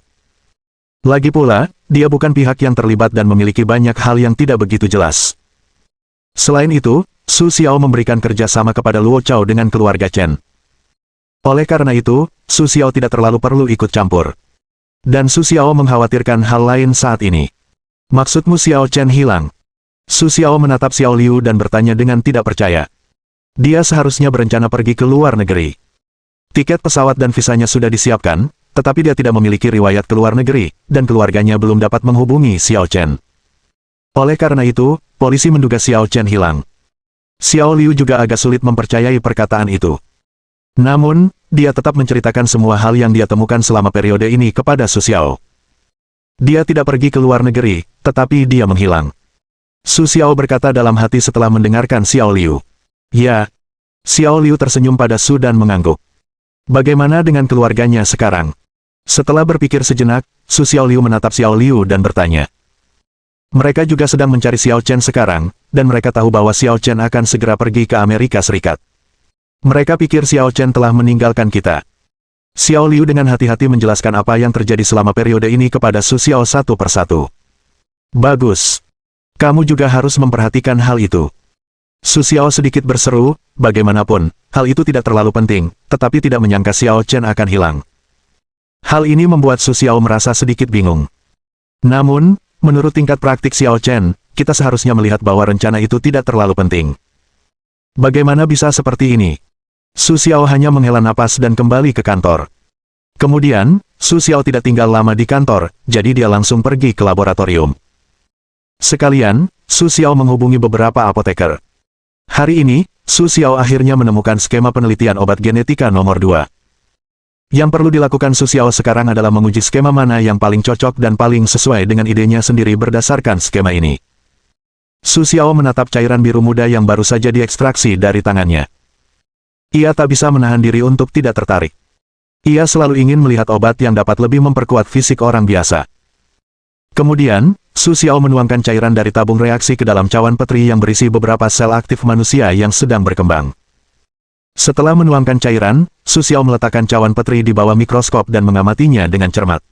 Lagi pula, dia bukan pihak yang terlibat dan memiliki banyak hal yang tidak begitu jelas. Selain itu, Su Xiao memberikan kerjasama kepada Luo Chao dengan keluarga Chen. Oleh karena itu, Su Xiao tidak terlalu perlu ikut campur. Dan Su Xiao mengkhawatirkan hal lain saat ini. Maksudmu Xiao Chen hilang? Su Xiao menatap Xiao Liu dan bertanya dengan tidak percaya. Dia seharusnya berencana pergi ke luar negeri. Tiket pesawat dan visanya sudah disiapkan, tetapi dia tidak memiliki riwayat ke luar negeri, dan keluarganya belum dapat menghubungi Xiao Chen. Oleh karena itu, polisi menduga Xiao Chen hilang. Xiao Liu juga agak sulit mempercayai perkataan itu. Namun, dia tetap menceritakan semua hal yang dia temukan selama periode ini kepada Su Xiao. Dia tidak pergi ke luar negeri, tetapi dia menghilang. Su Xiao berkata dalam hati setelah mendengarkan Xiao Liu. Ya. Xiao Liu tersenyum pada Su dan mengangguk. Bagaimana dengan keluarganya sekarang? Setelah berpikir sejenak, Su Xiao Liu menatap Xiao Liu dan bertanya. Mereka juga sedang mencari Xiao Chen sekarang, dan mereka tahu bahwa Xiao Chen akan segera pergi ke Amerika Serikat. Mereka pikir Xiao Chen telah meninggalkan kita. Xiao Liu dengan hati-hati menjelaskan apa yang terjadi selama periode ini kepada Su Xiao satu persatu. Bagus. Kamu juga harus memperhatikan hal itu. Su Xiao sedikit berseru, bagaimanapun, hal itu tidak terlalu penting, tetapi tidak menyangka Xiao Chen akan hilang. Hal ini membuat Su Xiao merasa sedikit bingung. Namun, menurut tingkat praktik Xiao Chen, kita seharusnya melihat bahwa rencana itu tidak terlalu penting. Bagaimana bisa seperti ini? Su Xiao hanya menghela napas dan kembali ke kantor. Kemudian, Su Xiao tidak tinggal lama di kantor, jadi dia langsung pergi ke laboratorium. Sekalian, Su Xiao menghubungi beberapa apoteker. Hari ini, Su Xiao akhirnya menemukan skema penelitian obat genetika nomor 2. Yang perlu dilakukan Su Xiao sekarang adalah menguji skema mana yang paling cocok dan paling sesuai dengan idenya sendiri berdasarkan skema ini. Su Xiao menatap cairan biru muda yang baru saja diekstraksi dari tangannya. Ia tak bisa menahan diri untuk tidak tertarik. Ia selalu ingin melihat obat yang dapat lebih memperkuat fisik orang biasa. Kemudian, Su Xiao menuangkan cairan dari tabung reaksi ke dalam cawan petri yang berisi beberapa sel aktif manusia yang sedang berkembang. Setelah menuangkan cairan, Su Xiao meletakkan cawan petri di bawah mikroskop dan mengamatinya dengan cermat.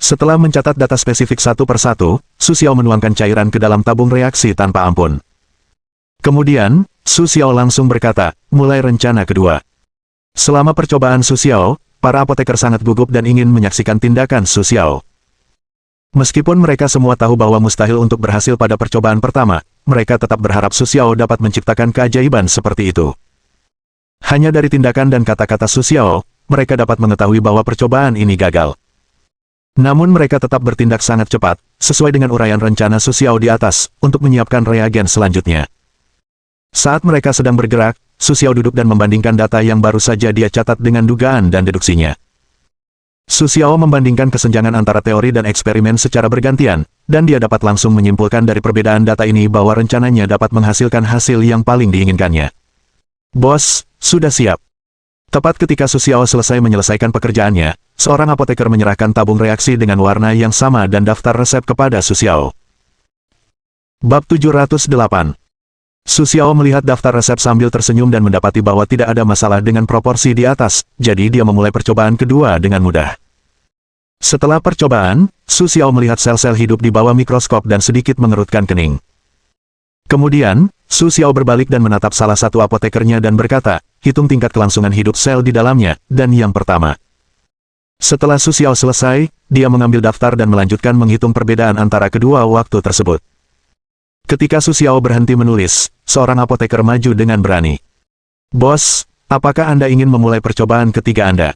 Setelah mencatat data spesifik satu persatu, Su Xiao menuangkan cairan ke dalam tabung reaksi tanpa ampun. Kemudian, Su Xiao langsung berkata, mulai rencana kedua. Selama percobaan Su Xiao, para apoteker sangat gugup dan ingin menyaksikan tindakan Su Xiao. Meskipun mereka semua tahu bahwa mustahil untuk berhasil pada percobaan pertama, mereka tetap berharap Su Xiao dapat menciptakan keajaiban seperti itu. Hanya dari tindakan dan kata-kata Su Xiao, mereka dapat mengetahui bahwa percobaan ini gagal. Namun mereka tetap bertindak sangat cepat, sesuai dengan uraian rencana Su Xiao di atas, untuk menyiapkan reagen selanjutnya. Saat mereka sedang bergerak, Su Xiao duduk dan membandingkan data yang baru saja dia catat dengan dugaan dan deduksinya. Su Xiao membandingkan kesenjangan antara teori dan eksperimen secara bergantian, dan dia dapat langsung menyimpulkan dari perbedaan data ini bahwa rencananya dapat menghasilkan hasil yang paling diinginkannya. Bos, sudah siap. Tepat ketika Su Xiao selesai menyelesaikan pekerjaannya, seorang apoteker menyerahkan tabung reaksi dengan warna yang sama dan daftar resep kepada Su Xiao. Bab 708. Su Xiao melihat daftar resep sambil tersenyum dan mendapati bahwa tidak ada masalah dengan proporsi di atas, jadi dia memulai percobaan kedua dengan mudah. Setelah percobaan, Su Xiao melihat sel-sel hidup di bawah mikroskop dan sedikit mengerutkan kening. Kemudian, Su Xiao berbalik dan menatap salah satu apotekernya dan berkata, hitung tingkat kelangsungan hidup sel di dalamnya, dan yang pertama. Setelah Su Xiao selesai, dia mengambil daftar dan melanjutkan menghitung perbedaan antara kedua waktu tersebut. Ketika Su Xiao berhenti menulis, seorang apoteker maju dengan berani. "Bos, apakah Anda ingin memulai percobaan ketiga Anda?"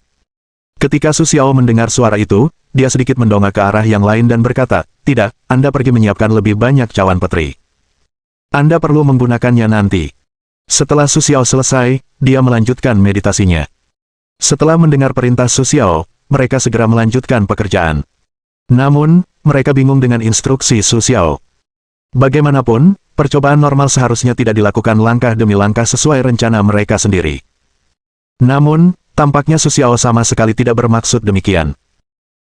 Ketika Su Xiao mendengar suara itu, dia sedikit mendongak ke arah yang lain dan berkata, "Tidak, Anda pergi menyiapkan lebih banyak cawan petri. Anda perlu menggunakannya nanti." Setelah Su Xiao selesai, dia melanjutkan meditasinya. Setelah mendengar perintah Su Xiao, mereka segera melanjutkan pekerjaan. Namun, mereka bingung dengan instruksi Su Xiao. Bagaimanapun, percobaan normal seharusnya tidak dilakukan langkah demi langkah sesuai rencana mereka sendiri. Namun, tampaknya Su Xiao sama sekali tidak bermaksud demikian.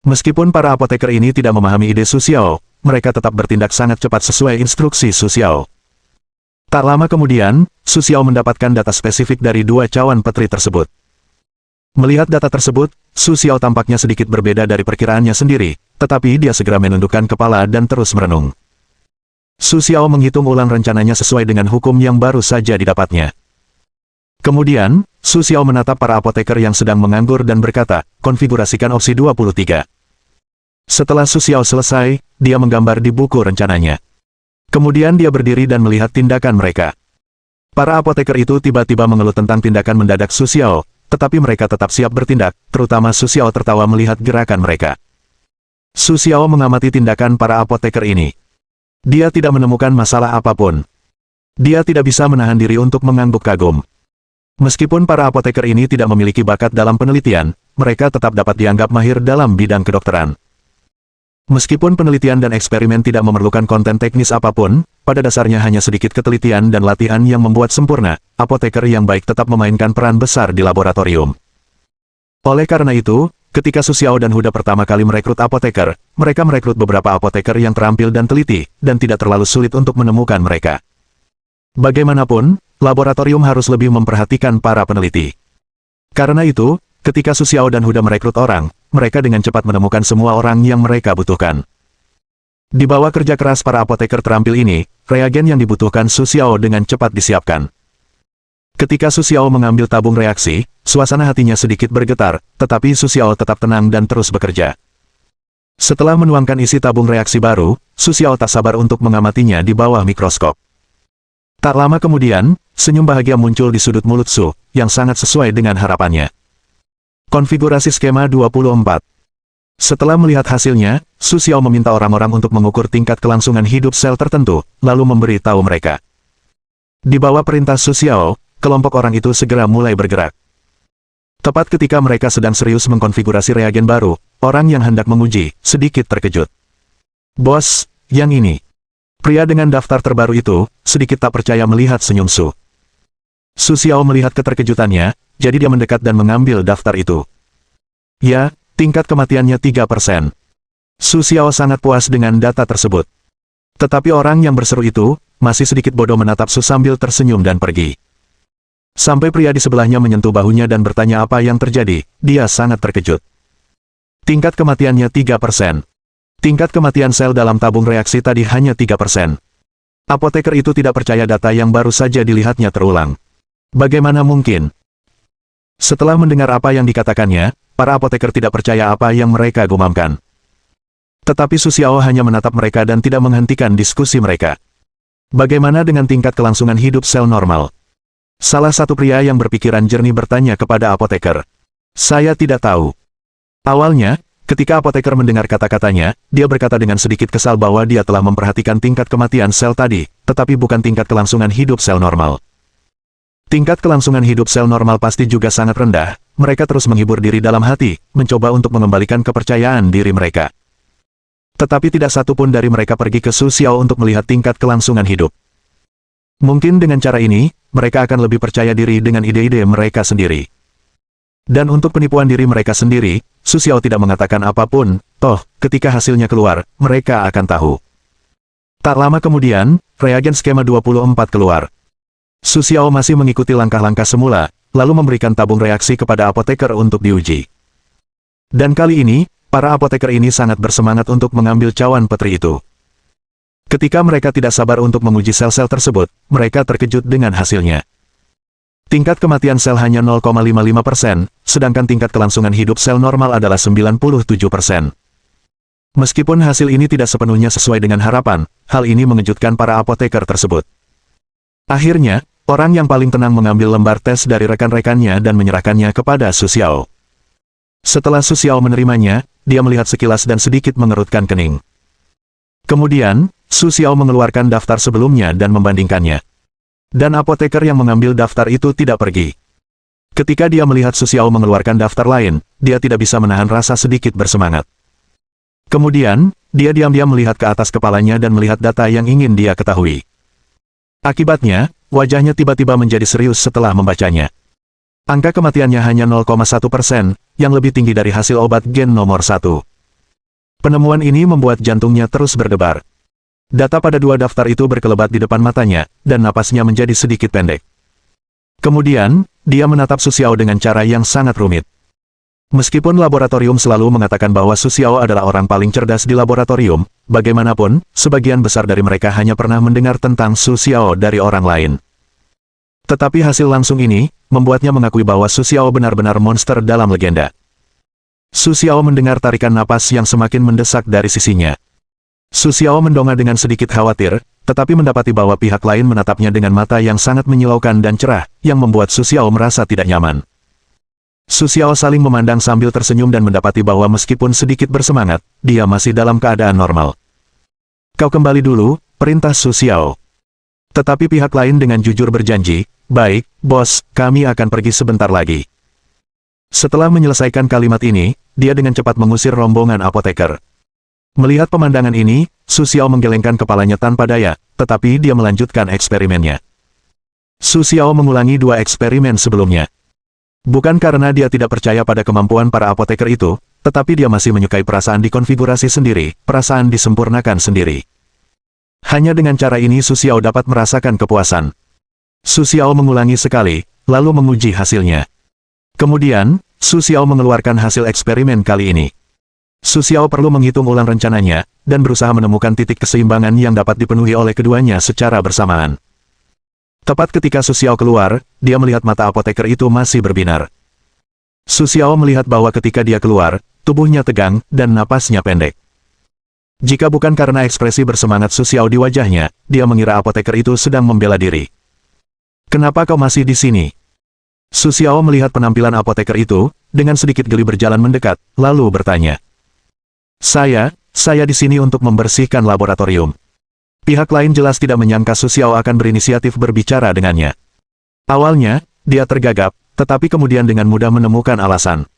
Meskipun para apoteker ini tidak memahami ide Su Xiao, mereka tetap bertindak sangat cepat sesuai instruksi Su Xiao. Tak lama kemudian, Su Xiao mendapatkan data spesifik dari dua cawan petri tersebut. Melihat data tersebut, Su Xiao tampaknya sedikit berbeda dari perkiraannya sendiri, tetapi dia segera menundukkan kepala dan terus merenung. Su Xiao menghitung ulang rencananya sesuai dengan hukum yang baru saja didapatnya. Kemudian, Su Xiao menatap para apoteker yang sedang menganggur dan berkata, "Konfigurasikan opsi 23. Setelah Su Xiao selesai, dia menggambar di buku rencananya. Kemudian dia berdiri dan melihat tindakan mereka. Para apoteker itu tiba-tiba mengeluh tentang tindakan mendadak Su Xiao, tetapi mereka tetap siap bertindak, terutama Su Xiao tertawa melihat gerakan mereka. Su Xiao mengamati tindakan para apoteker ini. Dia tidak menemukan masalah apapun. Dia tidak bisa menahan diri untuk mengangguk kagum. Meskipun para apoteker ini tidak memiliki bakat dalam penelitian, mereka tetap dapat dianggap mahir dalam bidang kedokteran. Meskipun penelitian dan eksperimen tidak memerlukan konten teknis apapun, pada dasarnya hanya sedikit ketelitian dan latihan yang membuat sempurna, apoteker yang baik tetap memainkan peran besar di laboratorium. Oleh karena itu, ketika Su Xiao dan Huda pertama kali merekrut apoteker, mereka merekrut beberapa apoteker yang terampil dan teliti, dan tidak terlalu sulit untuk menemukan mereka. Bagaimanapun, laboratorium harus lebih memperhatikan para peneliti. Karena itu, ketika Su Xiao dan Huda merekrut orang, mereka dengan cepat menemukan semua orang yang mereka butuhkan. Di bawah kerja keras para apoteker terampil ini, reagen yang dibutuhkan Su Xiao dengan cepat disiapkan. Ketika Su Xiao mengambil tabung reaksi, suasana hatinya sedikit bergetar, tetapi Su Xiao tetap tenang dan terus bekerja. Setelah menuangkan isi tabung reaksi baru, Su Xiao tak sabar untuk mengamatinya di bawah mikroskop. Tak lama kemudian, senyum bahagia muncul di sudut mulut Su, yang sangat sesuai dengan harapannya. Konfigurasi skema 24. Setelah melihat hasilnya, Su Xiao meminta orang-orang untuk mengukur tingkat kelangsungan hidup sel tertentu, lalu memberi tahu mereka. Di bawah perintah Su Xiao, kelompok orang itu segera mulai bergerak. Tepat ketika mereka sedang serius mengkonfigurasi reagen baru, orang yang hendak menguji, sedikit terkejut. "Bos, yang ini." Pria dengan daftar terbaru itu, sedikit tak percaya melihat senyum Su. Su Xiao melihat keterkejutannya, jadi dia mendekat dan mengambil daftar itu. Ya, tingkat kematiannya 3%. Su Xiao sangat puas dengan data tersebut. Tetapi orang yang berseru itu, masih sedikit bodoh menatap Su sambil tersenyum dan pergi. Sampai pria di sebelahnya menyentuh bahunya dan bertanya apa yang terjadi, dia sangat terkejut. Tingkat kematiannya 3%. Tingkat kematian sel dalam tabung reaksi tadi hanya 3%. Apoteker itu tidak percaya data yang baru saja dilihatnya terulang. Bagaimana mungkin? Setelah mendengar apa yang dikatakannya, para apoteker tidak percaya apa yang mereka gumamkan. Tetapi Su Xiao hanya menatap mereka dan tidak menghentikan diskusi mereka. Bagaimana dengan tingkat kelangsungan hidup sel normal? Salah satu pria yang berpikiran jernih bertanya kepada apoteker. "Saya tidak tahu." Awalnya, ketika apoteker mendengar kata-katanya, dia berkata dengan sedikit kesal bahwa dia telah memperhatikan tingkat kematian sel tadi, tetapi bukan tingkat kelangsungan hidup sel normal. Tingkat kelangsungan hidup sel normal pasti juga sangat rendah. Mereka terus menghibur diri dalam hati, mencoba untuk mengembalikan kepercayaan diri mereka. Tetapi tidak satu pun dari mereka pergi ke Su Xiao untuk melihat tingkat kelangsungan hidup. Mungkin dengan cara ini, mereka akan lebih percaya diri dengan ide-ide mereka sendiri. Dan untuk penipuan diri mereka sendiri, Su Xiao tidak mengatakan apapun, toh, ketika hasilnya keluar, mereka akan tahu. Tak lama kemudian, reagen skema 24 keluar. Su Xiao masih mengikuti langkah-langkah semula, lalu memberikan tabung reaksi kepada apoteker untuk diuji. Dan kali ini, para apoteker ini sangat bersemangat untuk mengambil cawan petri itu. Ketika mereka tidak sabar untuk menguji sel-sel tersebut, mereka terkejut dengan hasilnya. Tingkat kematian sel hanya 0,55%, sedangkan tingkat kelangsungan hidup sel normal adalah 97%. Meskipun hasil ini tidak sepenuhnya sesuai dengan harapan, hal ini mengejutkan para apoteker tersebut. Akhirnya, orang yang paling tenang mengambil lembar tes dari rekan-rekannya dan menyerahkannya kepada Su Xiao. Setelah Su Xiao menerimanya, dia melihat sekilas dan sedikit mengerutkan kening. Kemudian, Su Xiao mengeluarkan daftar sebelumnya dan membandingkannya. Dan apoteker yang mengambil daftar itu tidak pergi. Ketika dia melihat Su Xiao mengeluarkan daftar lain, dia tidak bisa menahan rasa sedikit bersemangat. Kemudian, dia diam-diam melihat ke atas kepalanya dan melihat data yang ingin dia ketahui. Akibatnya, wajahnya tiba-tiba menjadi serius setelah membacanya. Angka kematiannya hanya 0,1%, yang lebih tinggi dari hasil obat gen nomor 1. Penemuan ini membuat jantungnya terus berdebar. Data pada dua daftar itu berkelebat di depan matanya, dan napasnya menjadi sedikit pendek. Kemudian, dia menatap Su Xiao dengan cara yang sangat rumit. Meskipun laboratorium selalu mengatakan bahwa Su Xiao adalah orang paling cerdas di laboratorium, bagaimanapun, sebagian besar dari mereka hanya pernah mendengar tentang Su Xiao dari orang lain. Tetapi hasil langsung ini, membuatnya mengakui bahwa Su Xiao benar-benar monster dalam legenda. Su Xiao mendengar tarikan napas yang semakin mendesak dari sisinya. Su Xiao mendongak dengan sedikit khawatir, tetapi mendapati bahwa pihak lain menatapnya dengan mata yang sangat menyilaukan dan cerah, yang membuat Su Xiao merasa tidak nyaman. Su Xiao saling memandang sambil tersenyum dan mendapati bahwa meskipun sedikit bersemangat, dia masih dalam keadaan normal. "Kau kembali dulu," perintah Su Xiao. Tetapi pihak lain dengan jujur berjanji, "Baik, bos, kami akan pergi sebentar lagi." Setelah menyelesaikan kalimat ini, dia dengan cepat mengusir rombongan apoteker. Melihat pemandangan ini, Su Xiao menggelengkan kepalanya tanpa daya, tetapi dia melanjutkan eksperimennya. Su Xiao mengulangi dua eksperimen sebelumnya. Bukan karena dia tidak percaya pada kemampuan para apoteker itu, tetapi dia masih menyukai perasaan dikonfigurasi sendiri, perasaan disempurnakan sendiri. Hanya dengan cara ini Su Xiao dapat merasakan kepuasan. Su Xiao mengulangi sekali, lalu menguji hasilnya. Kemudian, Su Xiao mengeluarkan hasil eksperimen kali ini. Su Xiao perlu menghitung ulang rencananya, dan berusaha menemukan titik keseimbangan yang dapat dipenuhi oleh keduanya secara bersamaan. Tepat ketika Su Xiao keluar, dia melihat mata apoteker itu masih berbinar. Su Xiao melihat bahwa ketika dia keluar, tubuhnya tegang, dan napasnya pendek. Jika bukan karena ekspresi bersemangat Su Xiao di wajahnya, dia mengira apoteker itu sedang membela diri. "Kenapa kau masih di sini?" Su Xiao melihat penampilan apoteker itu, dengan sedikit geli berjalan mendekat, lalu bertanya. Saya di sini untuk membersihkan laboratorium." Pihak lain jelas tidak menyangka Su Xiao akan berinisiatif berbicara dengannya. Awalnya, dia tergagap, tetapi kemudian dengan mudah menemukan alasan.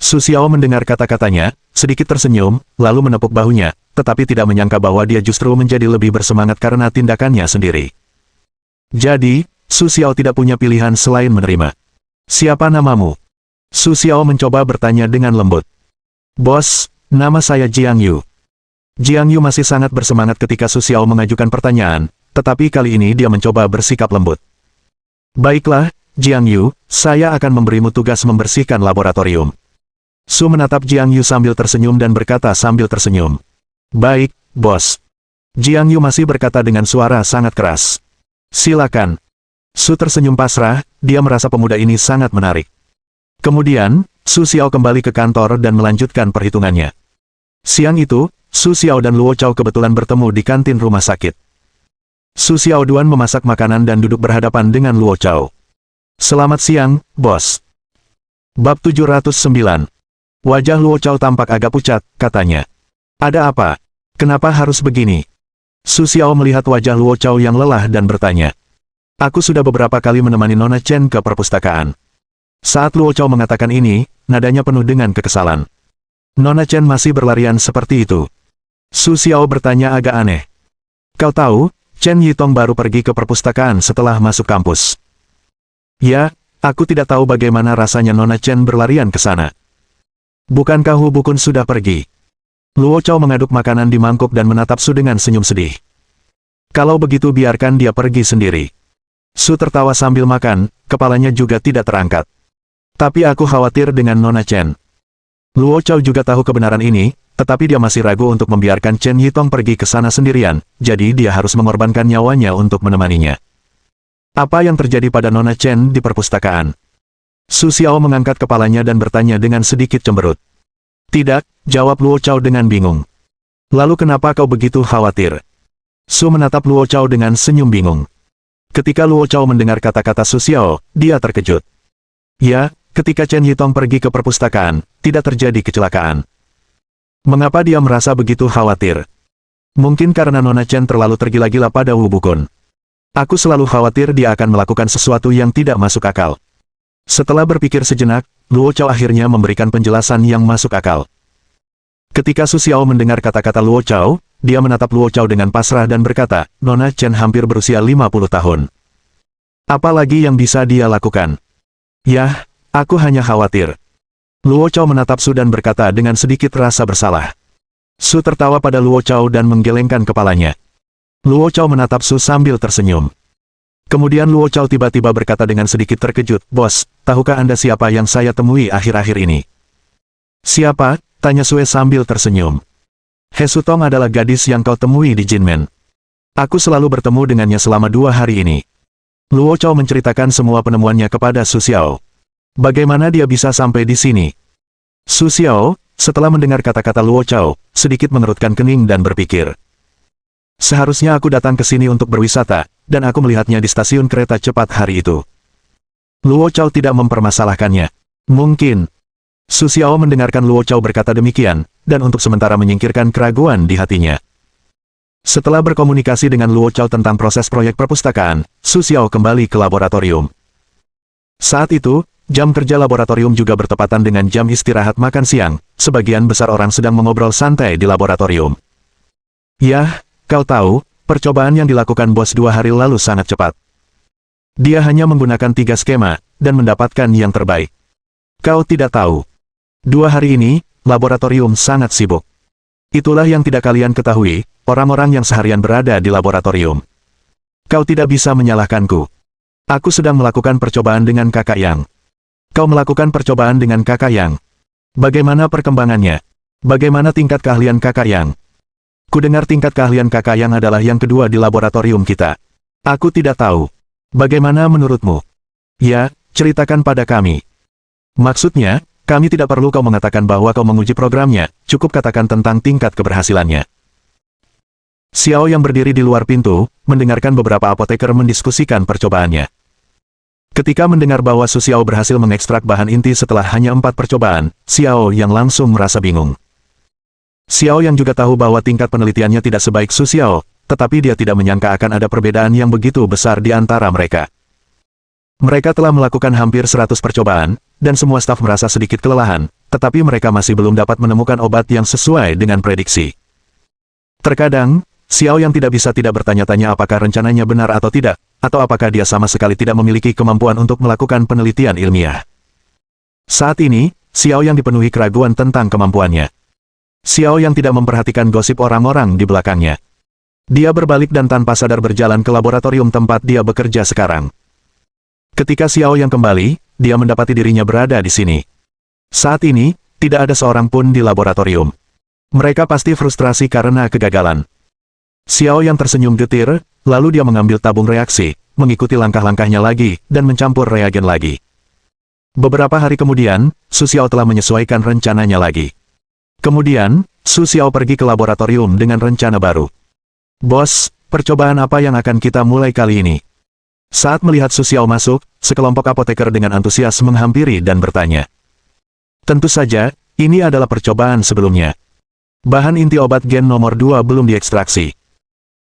Su Xiao mendengar kata-katanya, sedikit tersenyum, lalu menepuk bahunya, tetapi tidak menyangka bahwa dia justru menjadi lebih bersemangat karena tindakannya sendiri. Jadi, Su Xiao tidak punya pilihan selain menerima. "Siapa namamu?" Su Xiao mencoba bertanya dengan lembut. "Bos, nama saya Jiang Yu." Jiang Yu masih sangat bersemangat ketika Su Xiao mengajukan pertanyaan, tetapi kali ini dia mencoba bersikap lembut. "Baiklah, Jiang Yu, saya akan memberimu tugas membersihkan laboratorium." Su menatap Jiang Yu sambil tersenyum dan berkata sambil tersenyum. "Baik, bos." Jiang Yu masih berkata dengan suara sangat keras. "Silakan." Su tersenyum pasrah, dia merasa pemuda ini sangat menarik. Kemudian, Su Xiao kembali ke kantor dan melanjutkan perhitungannya. Siang itu, Su Xiao dan Luo Chao kebetulan bertemu di kantin rumah sakit. Su Xiao Duan memasak makanan dan duduk berhadapan dengan Luo Chao. "Selamat siang, bos." Bab 709. Wajah Luo Chao tampak agak pucat, katanya. "Ada apa? Kenapa harus begini?" Su Xiao melihat wajah Luo Chao yang lelah dan bertanya. "Aku sudah beberapa kali menemani Nona Chen ke perpustakaan." Saat Luo Chao mengatakan ini, nadanya penuh dengan kekesalan. "Nona Chen masih berlarian seperti itu?" Su Xiao bertanya agak aneh. "Kau tahu, Chen Yitong baru pergi ke perpustakaan setelah masuk kampus." "Ya, aku tidak tahu bagaimana rasanya Nona Chen berlarian ke sana." "Bukankah Hu Bukun sudah pergi?" Luo Chao mengaduk makanan di mangkuk dan menatap Su dengan senyum sedih. "Kalau begitu biarkan dia pergi sendiri." Su tertawa sambil makan, kepalanya juga tidak terangkat. "Tapi aku khawatir dengan Nona Chen." Luo Chao juga tahu kebenaran ini, tetapi dia masih ragu untuk membiarkan Chen Yitong pergi ke sana sendirian, jadi dia harus mengorbankan nyawanya untuk menemaninya. Apa yang terjadi pada Nona Chen di perpustakaan? Su Xiao mengangkat kepalanya dan bertanya dengan sedikit cemberut. Tidak, jawab Luo Chao dengan bingung. Lalu kenapa kau begitu khawatir? Su menatap Luo Chao dengan senyum bingung. Ketika Luo Chao mendengar kata-kata Su Xiao, dia terkejut. Ya, ketika Chen Yitong pergi ke perpustakaan, tidak terjadi kecelakaan. Mengapa dia merasa begitu khawatir? Mungkin karena Nona Chen terlalu tergila-gila pada Wu Bukun. Aku selalu khawatir dia akan melakukan sesuatu yang tidak masuk akal. Setelah berpikir sejenak, Luo Chao akhirnya memberikan penjelasan yang masuk akal. Ketika Su Xiao mendengar kata-kata Luo Chao, dia menatap Luo Chao dengan pasrah dan berkata, Nona Chen hampir berusia 50 tahun. Apa lagi yang bisa dia lakukan? Yah, aku hanya khawatir. Luo Chao menatap Su dan berkata dengan sedikit rasa bersalah. Su tertawa pada Luo Chao dan menggelengkan kepalanya. Luo Chao menatap Su sambil tersenyum. Kemudian Luo Chao tiba-tiba berkata dengan sedikit terkejut, Bos, tahukah Anda siapa yang saya temui akhir-akhir ini? Siapa? Tanya Sue sambil tersenyum. He Sutong adalah gadis yang kau temui di Jinmen. Aku selalu bertemu dengannya selama 2 hari ini. Luo Chao menceritakan semua penemuannya kepada Su Xiao. Bagaimana dia bisa sampai di sini? Su Xiao, setelah mendengar kata-kata Luo Chao, sedikit mengerutkan kening dan berpikir. Seharusnya aku datang ke sini untuk berwisata, dan aku melihatnya di stasiun kereta cepat hari itu. Luo Chao tidak mempermasalahkannya. Mungkin. Su Xiao mendengarkan Luo Chao berkata demikian, dan untuk sementara menyingkirkan keraguan di hatinya. Setelah berkomunikasi dengan Luo Chao tentang proses proyek perpustakaan, Su Xiao kembali ke laboratorium. Saat itu, jam kerja laboratorium juga bertepatan dengan jam istirahat makan siang, sebagian besar orang sedang mengobrol santai di laboratorium. Yah, kau tahu, percobaan yang dilakukan bos 2 hari lalu sangat cepat. Dia hanya menggunakan 3 skema, dan mendapatkan yang terbaik. Kau tidak tahu. 2 hari ini, laboratorium sangat sibuk. Itulah yang tidak kalian ketahui, orang-orang yang seharian berada di laboratorium. Kau tidak bisa menyalahkanku. Aku sedang melakukan percobaan dengan kakak Yang. Kau melakukan percobaan dengan kakak Yang. Bagaimana perkembangannya? Bagaimana tingkat keahlian kakak Yang? Kudengar tingkat keahlian kakak Yang adalah yang kedua di laboratorium kita. Aku tidak tahu. Bagaimana menurutmu? Ya, ceritakan pada kami. Maksudnya, kami tidak perlu kau mengatakan bahwa kau menguji programnya, cukup katakan tentang tingkat keberhasilannya. Xiao yang berdiri di luar pintu, mendengarkan beberapa apoteker mendiskusikan percobaannya. Ketika mendengar bahwa Su Xiao berhasil mengekstrak bahan inti setelah hanya 4 percobaan, Xiao yang langsung merasa bingung. Xiao yang juga tahu bahwa tingkat penelitiannya tidak sebaik Su Xiao, tetapi dia tidak menyangka akan ada perbedaan yang begitu besar di antara mereka. Mereka telah melakukan hampir 100 percobaan, dan semua staf merasa sedikit kelelahan, tetapi mereka masih belum dapat menemukan obat yang sesuai dengan prediksi. Terkadang, Xiao yang tidak bisa tidak bertanya-tanya apakah rencananya benar atau tidak, atau apakah dia sama sekali tidak memiliki kemampuan untuk melakukan penelitian ilmiah. Saat ini, Xiao yang dipenuhi keraguan tentang kemampuannya. Xiao yang tidak memperhatikan gosip orang-orang di belakangnya. Dia berbalik dan tanpa sadar berjalan ke laboratorium tempat dia bekerja sekarang. Ketika Xiao yang kembali, dia mendapati dirinya berada di sini. Saat ini, tidak ada seorang pun di laboratorium. Mereka pasti frustrasi karena kegagalan. Xiao yang tersenyum getir, lalu dia mengambil tabung reaksi, mengikuti langkah-langkahnya lagi, dan mencampur reagen lagi. Beberapa hari kemudian, Su Xiao telah menyesuaikan rencananya lagi. Kemudian, Su Xiao pergi ke laboratorium dengan rencana baru. Bos, percobaan apa yang akan kita mulai kali ini? Saat melihat Su Xiao masuk, sekelompok apoteker dengan antusias menghampiri dan bertanya. Tentu saja, ini adalah percobaan sebelumnya. Bahan inti obat gen nomor 2 belum diekstraksi.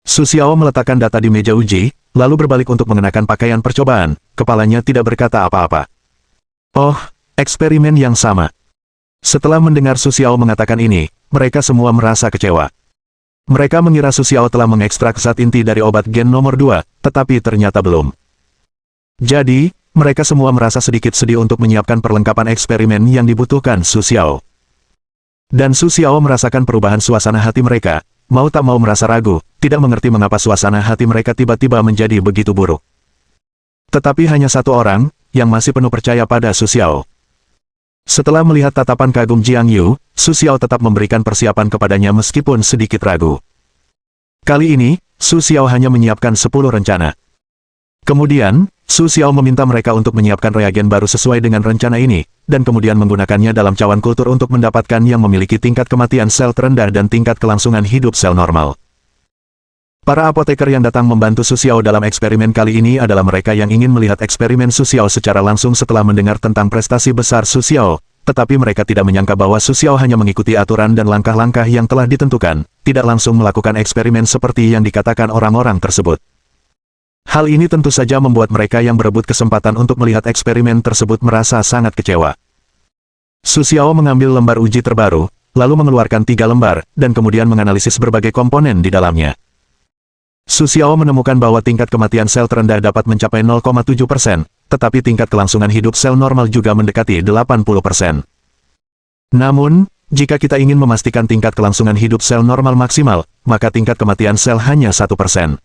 Su Xiao meletakkan data di meja uji, lalu berbalik untuk mengenakan pakaian percobaan, kepalanya tidak berkata apa-apa. Oh, eksperimen yang sama. Setelah mendengar Su Xiao mengatakan ini, mereka semua merasa kecewa. Mereka mengira Su Xiao telah mengekstrak zat inti dari obat gen nomor 2, tetapi ternyata belum. Jadi, mereka semua merasa sedikit sedih untuk menyiapkan perlengkapan eksperimen yang dibutuhkan Su Xiao. Dan Su Xiao merasakan perubahan suasana hati mereka, mau tak mau merasa ragu, tidak mengerti mengapa suasana hati mereka tiba-tiba menjadi begitu buruk. Tetapi hanya satu orang, yang masih penuh percaya pada Su Xiao. Setelah melihat tatapan kagum Jiang Yu, Su Xiao tetap memberikan persiapan kepadanya meskipun sedikit ragu. Kali ini, Su Xiao hanya menyiapkan 10 rencana. Kemudian, Su Xiao meminta mereka untuk menyiapkan reagen baru sesuai dengan rencana ini, dan kemudian menggunakannya dalam cawan kultur untuk mendapatkan yang memiliki tingkat kematian sel terendah dan tingkat kelangsungan hidup sel normal. Para apoteker yang datang membantu Su Xiao dalam eksperimen kali ini adalah mereka yang ingin melihat eksperimen Su Xiao secara langsung setelah mendengar tentang prestasi besar Su Xiao, tetapi mereka tidak menyangka bahwa Su Xiao hanya mengikuti aturan dan langkah-langkah yang telah ditentukan, tidak langsung melakukan eksperimen seperti yang dikatakan orang-orang tersebut. Hal ini tentu saja membuat mereka yang berebut kesempatan untuk melihat eksperimen tersebut merasa sangat kecewa. Su Xiao mengambil lembar uji terbaru, lalu mengeluarkan 3 lembar, dan kemudian menganalisis berbagai komponen di dalamnya. Su Xiao menemukan bahwa tingkat kematian sel terendah dapat mencapai 0,7%, tetapi tingkat kelangsungan hidup sel normal juga mendekati 80%. Namun, jika kita ingin memastikan tingkat kelangsungan hidup sel normal maksimal, maka tingkat kematian sel hanya 1%.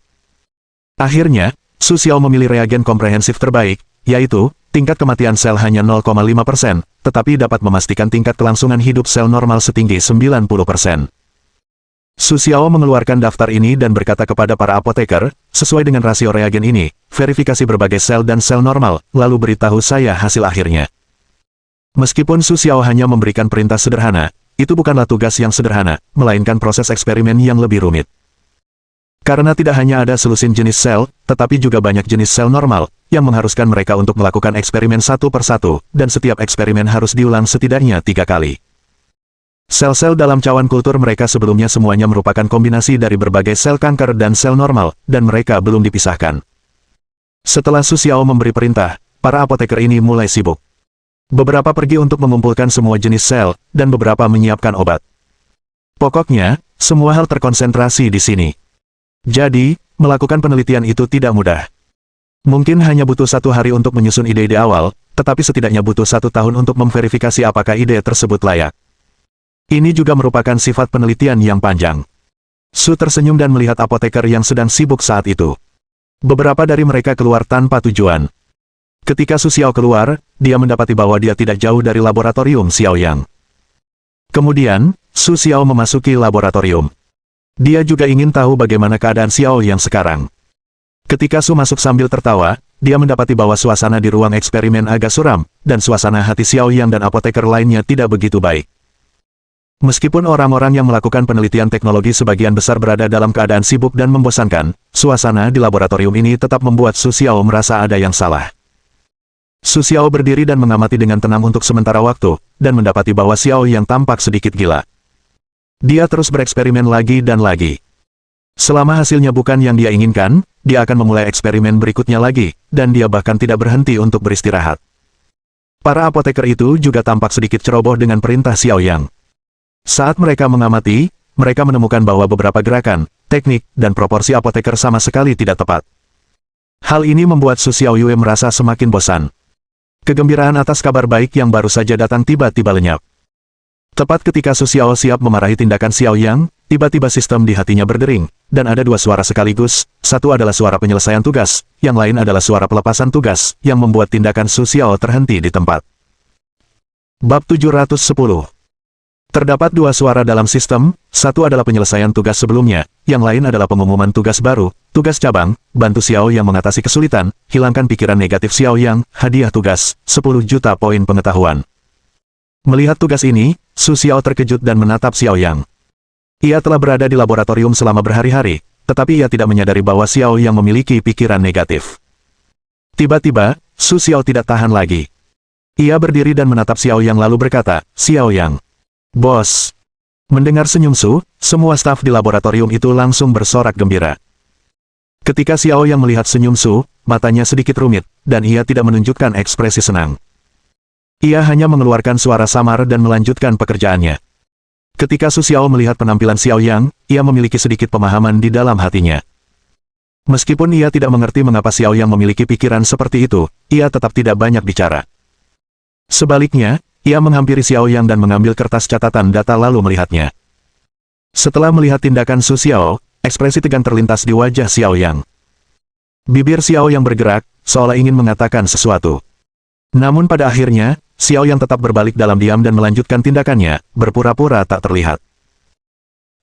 Akhirnya, Su Xiao memilih reagen komprehensif terbaik, yaitu, tingkat kematian sel hanya 0,5%, tetapi dapat memastikan tingkat kelangsungan hidup sel normal setinggi 90%. Su Xiao mengeluarkan daftar ini dan berkata kepada para apoteker, sesuai dengan rasio reagen ini, verifikasi berbagai sel dan sel normal, lalu beritahu saya hasil akhirnya. Meskipun Su Xiao hanya memberikan perintah sederhana, itu bukanlah tugas yang sederhana, melainkan proses eksperimen yang lebih rumit. Karena tidak hanya ada selusin jenis sel, tetapi juga banyak jenis sel normal, yang mengharuskan mereka untuk melakukan eksperimen satu persatu, dan setiap eksperimen harus diulang setidaknya 3 kali. Sel-sel dalam cawan kultur mereka sebelumnya semuanya merupakan kombinasi dari berbagai sel kanker dan sel normal, dan mereka belum dipisahkan. Setelah Su Xiao memberi perintah, para apoteker ini mulai sibuk. Beberapa pergi untuk mengumpulkan semua jenis sel, dan beberapa menyiapkan obat. Pokoknya, semua hal terkonsentrasi di sini. Jadi, melakukan penelitian itu tidak mudah. Mungkin hanya butuh 1 hari untuk menyusun ide-ide awal, tetapi setidaknya butuh 1 tahun untuk memverifikasi apakah ide tersebut layak. Ini juga merupakan sifat penelitian yang panjang. Su tersenyum dan melihat apoteker yang sedang sibuk saat itu. Beberapa dari mereka keluar tanpa tujuan. Ketika Su Xiao keluar, dia mendapati bahwa dia tidak jauh dari laboratorium Xiaoyang. Kemudian, Su Xiao memasuki laboratorium. Dia juga ingin tahu bagaimana keadaan Xiaoyang sekarang. Ketika Su masuk sambil tertawa, dia mendapati bahwa suasana di ruang eksperimen agak suram, dan suasana hati Xiaoyang dan apoteker lainnya tidak begitu baik. Meskipun orang-orang yang melakukan penelitian teknologi sebagian besar berada dalam keadaan sibuk dan membosankan, suasana di laboratorium ini tetap membuat Su Xiao merasa ada yang salah. Su Xiao berdiri dan mengamati dengan tenang untuk sementara waktu, dan mendapati bahwa Xiaoyang tampak sedikit gila. Dia terus bereksperimen lagi dan lagi. Selama hasilnya bukan yang dia inginkan, dia akan memulai eksperimen berikutnya lagi, dan dia bahkan tidak berhenti untuk beristirahat. Para apoteker itu juga tampak sedikit ceroboh dengan perintah Xiaoyang. Saat mereka mengamati, mereka menemukan bahwa beberapa gerakan, teknik, dan proporsi apoteker sama sekali tidak tepat. Hal ini membuat Su Xiaoyue merasa semakin bosan. Kegembiraan atas kabar baik yang baru saja datang tiba-tiba lenyap. Tepat ketika Su Xiao siap memarahi tindakan Xiaoyang, tiba-tiba sistem di hatinya berdering, dan ada 2 suara sekaligus, satu adalah suara penyelesaian tugas, yang lain adalah suara pelepasan tugas, yang membuat tindakan Su Xiao terhenti di tempat. Bab 710. Terdapat 2 suara dalam sistem, satu adalah penyelesaian tugas sebelumnya, yang lain adalah pengumuman tugas baru, tugas cabang, bantu Xiaoyang mengatasi kesulitan, hilangkan pikiran negatif Xiaoyang, hadiah tugas, 10 juta poin pengetahuan. Melihat tugas ini, Su Xiao terkejut dan menatap Xiaoyang. Ia telah berada di laboratorium selama berhari-hari, tetapi ia tidak menyadari bahwa Xiaoyang memiliki pikiran negatif. Tiba-tiba, Su Xiao tidak tahan lagi. Ia berdiri dan menatap Xiaoyang lalu berkata, "Xiaoyang." "Bos." Mendengar senyum Su, semua staf di laboratorium itu langsung bersorak gembira. Ketika Xiaoyang melihat senyum Su, matanya sedikit rumit, dan ia tidak menunjukkan ekspresi senang. Ia hanya mengeluarkan suara samar dan melanjutkan pekerjaannya. Ketika Su Xiao melihat penampilan Xiaoyang, ia memiliki sedikit pemahaman di dalam hatinya. Meskipun ia tidak mengerti mengapa Xiaoyang memiliki pikiran seperti itu, ia tetap tidak banyak bicara. Sebaliknya, ia menghampiri Xiaoyang dan mengambil kertas catatan data lalu melihatnya. Setelah melihat tindakan Su Xiao, ekspresi tegang terlintas di wajah Xiaoyang. Bibir Xiaoyang bergerak, seolah ingin mengatakan sesuatu. Namun pada akhirnya, Xiaoyang tetap berbalik dalam diam dan melanjutkan tindakannya, berpura-pura tak terlihat.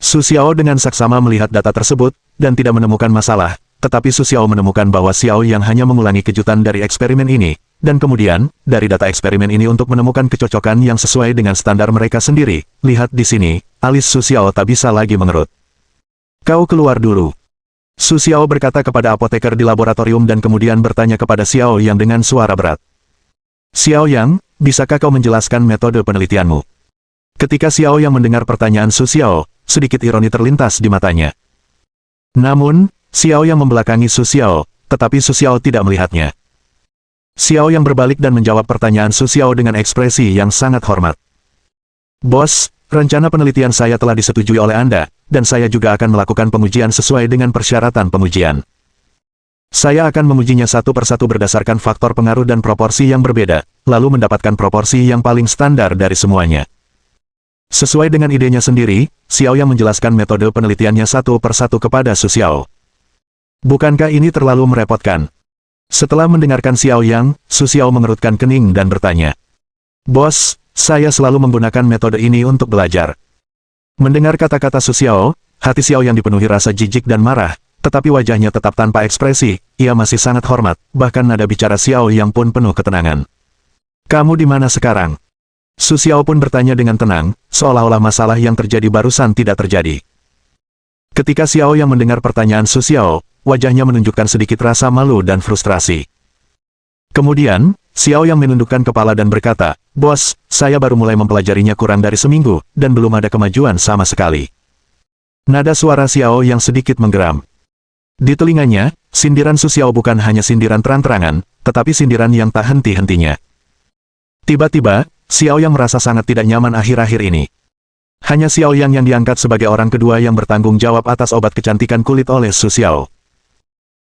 Su Xiao dengan saksama melihat data tersebut, dan tidak menemukan masalah, tetapi Su Xiao menemukan bahwa Xiao Yang hanya mengulangi kejutan dari eksperimen ini, dan kemudian, dari data eksperimen ini untuk menemukan kecocokan yang sesuai dengan standar mereka sendiri. Lihat di sini, alis Su Xiao tak bisa lagi mengerut. Kau keluar dulu. Su Xiao berkata kepada apoteker di laboratorium dan kemudian bertanya kepada Xiao Yang dengan suara berat. Xiao Yang, bisakah kau menjelaskan metode penelitianmu? Ketika Xiao Yang mendengar pertanyaan Su Xiao, sedikit ironi terlintas di matanya. Namun, Xiao Yang membelakangi Su Xiao, tetapi Su Xiao tidak melihatnya. Xiao Yang berbalik dan menjawab pertanyaan Su Xiao dengan ekspresi yang sangat hormat. Bos, rencana penelitian saya telah disetujui oleh Anda, dan saya juga akan melakukan pengujian sesuai dengan persyaratan pengujian. Saya akan mengujinya satu persatu berdasarkan faktor pengaruh dan proporsi yang berbeda, lalu mendapatkan proporsi yang paling standar dari semuanya. Sesuai dengan idenya sendiri, Xiao Yang menjelaskan metode penelitiannya satu persatu kepada Su Xiao. Bukankah ini terlalu merepotkan? Setelah mendengarkan Xiao Yang, Su Xiao mengerutkan kening dan bertanya. Bos, saya selalu menggunakan metode ini untuk belajar. Mendengar kata-kata Su Xiao, hati Xiao Yang dipenuhi rasa jijik dan marah, tetapi wajahnya tetap tanpa ekspresi, ia masih sangat hormat, bahkan nada bicara Xiao Yang pun penuh ketenangan. Kamu di mana sekarang? Su Xiao pun bertanya dengan tenang, seolah-olah masalah yang terjadi barusan tidak terjadi. Ketika Xiao Yang mendengar pertanyaan Su Xiao, wajahnya menunjukkan sedikit rasa malu dan frustrasi. Kemudian, Xiao Yang menundukkan kepala dan berkata, Bos, saya baru mulai mempelajarinya kurang dari seminggu, dan belum ada kemajuan sama sekali. Nada suara Xiao Yang sedikit menggeram. Di telinganya, sindiran Su Xiao bukan hanya sindiran terang-terangan, tetapi sindiran yang tak henti-hentinya. Tiba-tiba, Xiao Yang merasa sangat tidak nyaman akhir-akhir ini. Hanya Xiao Yang yang diangkat sebagai orang kedua yang bertanggung jawab atas obat kecantikan kulit oleh Su Xiao.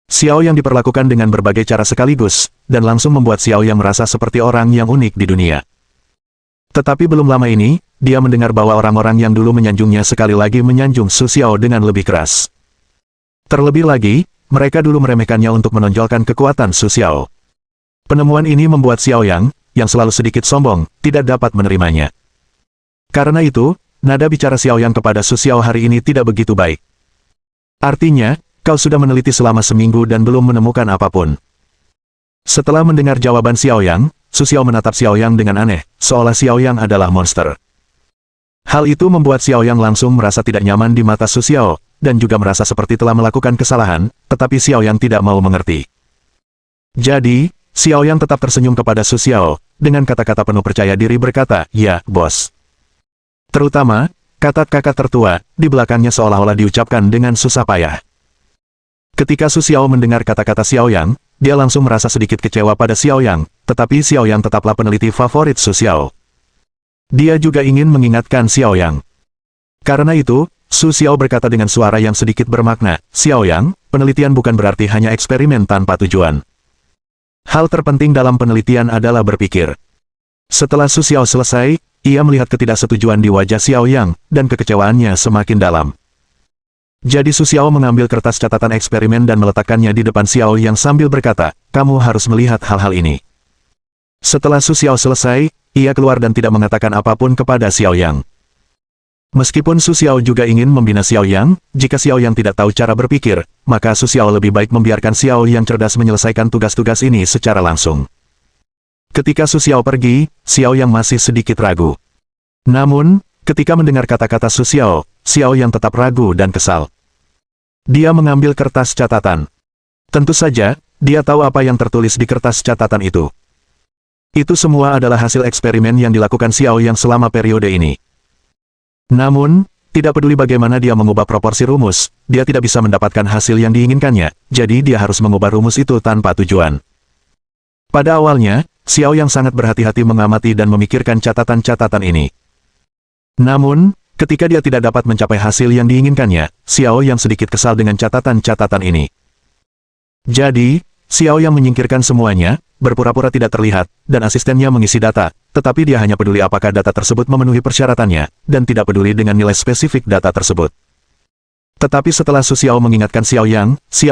Xiao Yang diperlakukan dengan berbagai cara sekaligus, dan langsung membuat Xiao Yang merasa seperti orang yang unik di dunia. Tetapi belum lama ini, dia mendengar bahwa orang-orang yang dulu menyanjungnya sekali lagi menyanjung Su Xiao dengan lebih keras. Terlebih lagi, mereka dulu meremehkannya untuk menonjolkan kekuatan Su Xiao. Penemuan ini membuat Xiao Yang, yang selalu sedikit sombong, tidak dapat menerimanya. Karena itu, nada bicara Xiao Yang kepada Su Xiao hari ini tidak begitu baik. Artinya, kau sudah meneliti selama seminggu dan belum menemukan apapun. Setelah mendengar jawaban Xiao Yang, Su Xiao menatap Xiao Yang dengan aneh, seolah Xiao Yang adalah monster. Hal itu membuat Xiao Yang langsung merasa tidak nyaman di mata Su Xiao, dan juga merasa seperti telah melakukan kesalahan, tetapi Xiao Yang tidak mau mengerti. Jadi, Xiao Yang tetap tersenyum kepada Su Xiao, dengan kata-kata penuh percaya diri berkata, ya, bos. Terutama, kata kakak tertua, di belakangnya seolah-olah diucapkan dengan susah payah. Ketika Su Xiao mendengar kata-kata Xiao Yang, dia langsung merasa sedikit kecewa pada Xiao Yang, tetapi Xiao Yang tetaplah peneliti favorit Su Xiao. Dia juga ingin mengingatkan Xiao Yang. Karena itu, Su Xiao berkata dengan suara yang sedikit bermakna, Xiao Yang, penelitian bukan berarti hanya eksperimen tanpa tujuan. Hal terpenting dalam penelitian adalah berpikir. Setelah Su Xiao selesai, ia melihat ketidaksetujuan di wajah Xiao Yang, dan kekecewaannya semakin dalam. Jadi Su Xiao mengambil kertas catatan eksperimen dan meletakkannya di depan Xiao Yang sambil berkata, kamu harus melihat hal-hal ini. Setelah Su Xiao selesai, ia keluar dan tidak mengatakan apapun kepada Xiao Yang. Meskipun Su Xiao juga ingin membina Xiao Yang, jika Xiao Yang tidak tahu cara berpikir, maka Su Xiao lebih baik membiarkan Xiao Yang cerdas menyelesaikan tugas-tugas ini secara langsung. Ketika Su Xiao pergi, Xiao Yang masih sedikit ragu. Namun, ketika mendengar kata-kata Su Xiao, Xiao Yang tetap ragu dan kesal. Dia mengambil kertas catatan. Tentu saja, dia tahu apa yang tertulis di kertas catatan itu. Itu semua adalah hasil eksperimen yang dilakukan Xiao Yang selama periode ini. Namun, tidak peduli bagaimana dia mengubah proporsi rumus, dia tidak bisa mendapatkan hasil yang diinginkannya, jadi dia harus mengubah rumus itu tanpa tujuan. Pada awalnya, Xiao Yang sangat berhati-hati mengamati dan memikirkan catatan-catatan ini. Namun, ketika dia tidak dapat mencapai hasil yang diinginkannya, Xiao Yang sedikit kesal dengan catatan-catatan ini. Jadi, Xiao Yang menyingkirkan semuanya, berpura-pura tidak terlihat, dan asistennya mengisi data, tetapi dia hanya peduli apakah data tersebut memenuhi persyaratannya, dan tidak peduli dengan nilai spesifik data tersebut. Tetapi setelah Su Xiao mengingatkan Xiao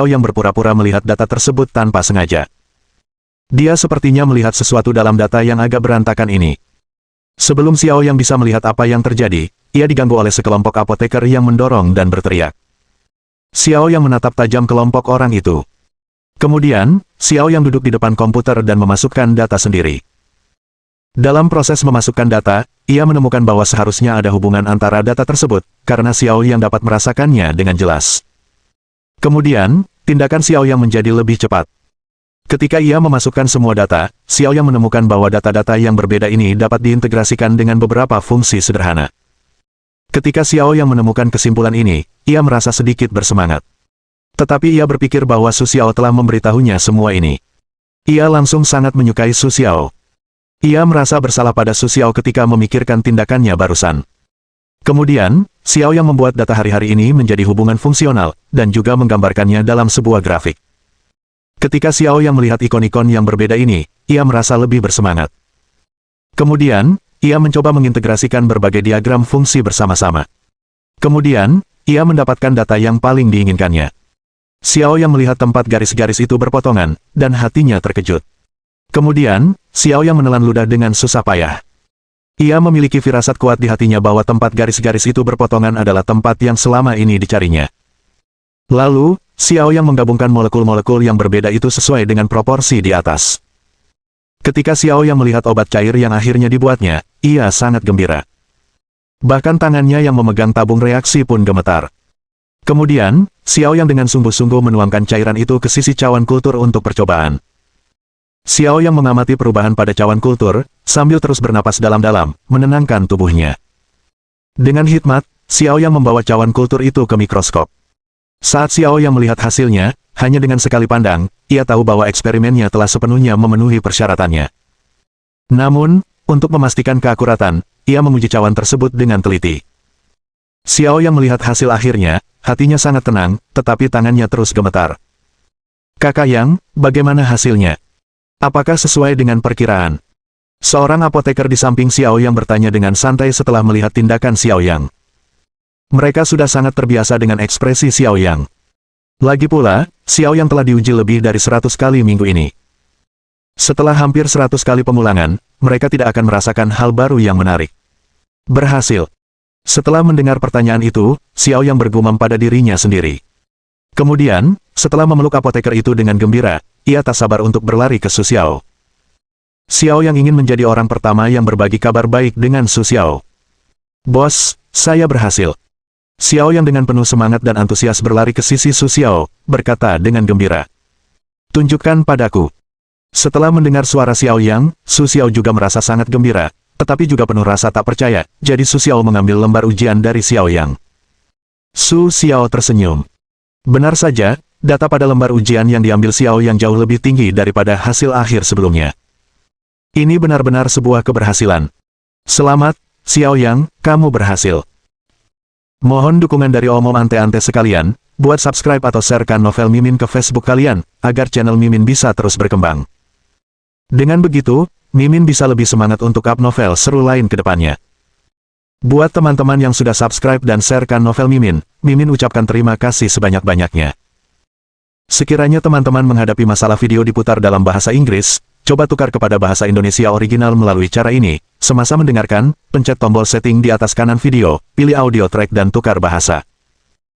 Yang berpura-pura melihat data tersebut tanpa sengaja. Dia sepertinya melihat sesuatu dalam data yang agak berantakan ini. Sebelum Xiao Yang bisa melihat apa yang terjadi, ia diganggu oleh sekelompok apoteker yang mendorong dan berteriak. Xiao Yang menatap tajam kelompok orang itu. Kemudian, Xiao Yang duduk di depan komputer dan memasukkan data sendiri. Dalam proses memasukkan data, ia menemukan bahwa seharusnya ada hubungan antara data tersebut, karena Xiao Yang dapat merasakannya dengan jelas. Kemudian, tindakan Xiao Yang menjadi lebih cepat. Ketika ia memasukkan semua data, Xiao Yang menemukan bahwa data-data yang berbeda ini dapat diintegrasikan dengan beberapa fungsi sederhana. Ketika Xiao Yang menemukan kesimpulan ini, ia merasa sedikit bersemangat. Tetapi ia berpikir bahwa Su Xiao telah memberitahunya semua ini. Ia langsung sangat menyukai Su Xiao. Ia merasa bersalah pada Su Xiao ketika memikirkan tindakannya barusan. Kemudian, Xiao Yang membuat data hari-hari ini menjadi hubungan fungsional, dan juga menggambarkannya dalam sebuah grafik. Ketika Xiao Yang melihat ikon-ikon yang berbeda ini, ia merasa lebih bersemangat. Kemudian, ia mencoba mengintegrasikan berbagai diagram fungsi bersama-sama. Kemudian, ia mendapatkan data yang paling diinginkannya. Xiao Yang melihat tempat garis-garis itu berpotongan, dan hatinya terkejut. Kemudian, Xiao Yang menelan ludah dengan susah payah. Ia memiliki firasat kuat di hatinya bahwa tempat garis-garis itu berpotongan adalah tempat yang selama ini dicarinya. Lalu, Xiao Yang menggabungkan molekul-molekul yang berbeda itu sesuai dengan proporsi di atas. Ketika Xiao Yang melihat obat cair yang akhirnya dibuatnya, ia sangat gembira. Bahkan tangannya yang memegang tabung reaksi pun gemetar. Kemudian, Xiao Yang dengan sungguh-sungguh menuangkan cairan itu ke sisi cawan kultur untuk percobaan. Xiao Yang mengamati perubahan pada cawan kultur, sambil terus bernapas dalam-dalam, menenangkan tubuhnya. Dengan hikmat, Xiao Yang membawa cawan kultur itu ke mikroskop. Saat Xiao Yang melihat hasilnya, hanya dengan sekali pandang, ia tahu bahwa eksperimennya telah sepenuhnya memenuhi persyaratannya. Namun, untuk memastikan keakuratan, ia menguji cawan tersebut dengan teliti. Xiao Yang melihat hasil akhirnya, hatinya sangat tenang, tetapi tangannya terus gemetar. Kakak Yang, bagaimana hasilnya? Apakah sesuai dengan perkiraan? Seorang apoteker di samping Xiao Yang bertanya dengan santai setelah melihat tindakan Xiao Yang. Mereka sudah sangat terbiasa dengan ekspresi Xiao Yang. Lagi pula, Xiao Yang telah diuji lebih dari 100 kali minggu ini. Setelah hampir 100 kali pengulangan, mereka tidak akan merasakan hal baru yang menarik. Berhasil. Setelah mendengar pertanyaan itu, Xiao Yang bergumam pada dirinya sendiri. Kemudian, setelah memeluk apoteker itu dengan gembira, ia tak sabar untuk berlari ke Su Xiao. Xiao Yang ingin menjadi orang pertama yang berbagi kabar baik dengan Su Xiao. Bos, saya berhasil. Xiao Yang dengan penuh semangat dan antusias berlari ke sisi Su Xiao, berkata dengan gembira. Tunjukkan padaku. Setelah mendengar suara Xiao Yang, Su Xiao juga merasa sangat gembira, tetapi juga penuh rasa tak percaya, jadi Su Xiao mengambil lembar ujian dari Xiao Yang. Su Xiao tersenyum. Benar saja, data pada lembar ujian yang diambil Xiao Yang jauh lebih tinggi daripada hasil akhir sebelumnya. Ini benar-benar sebuah keberhasilan. Selamat, Xiao Yang, kamu berhasil. Mohon dukungan dari omom ante-ante sekalian, buat subscribe atau sharekan novel Mimin ke Facebook kalian, agar channel Mimin bisa terus berkembang. Dengan begitu, Mimin bisa lebih semangat untuk up novel seru lain ke depannya. Buat teman-teman yang sudah subscribe dan sharekan novel Mimin, Mimin ucapkan terima kasih sebanyak-banyaknya. Sekiranya teman-teman menghadapi masalah video diputar dalam bahasa Inggris, coba tukar kepada bahasa Indonesia original melalui cara ini. Semasa mendengarkan, pencet tombol setting di atas kanan video, pilih audio track dan tukar bahasa.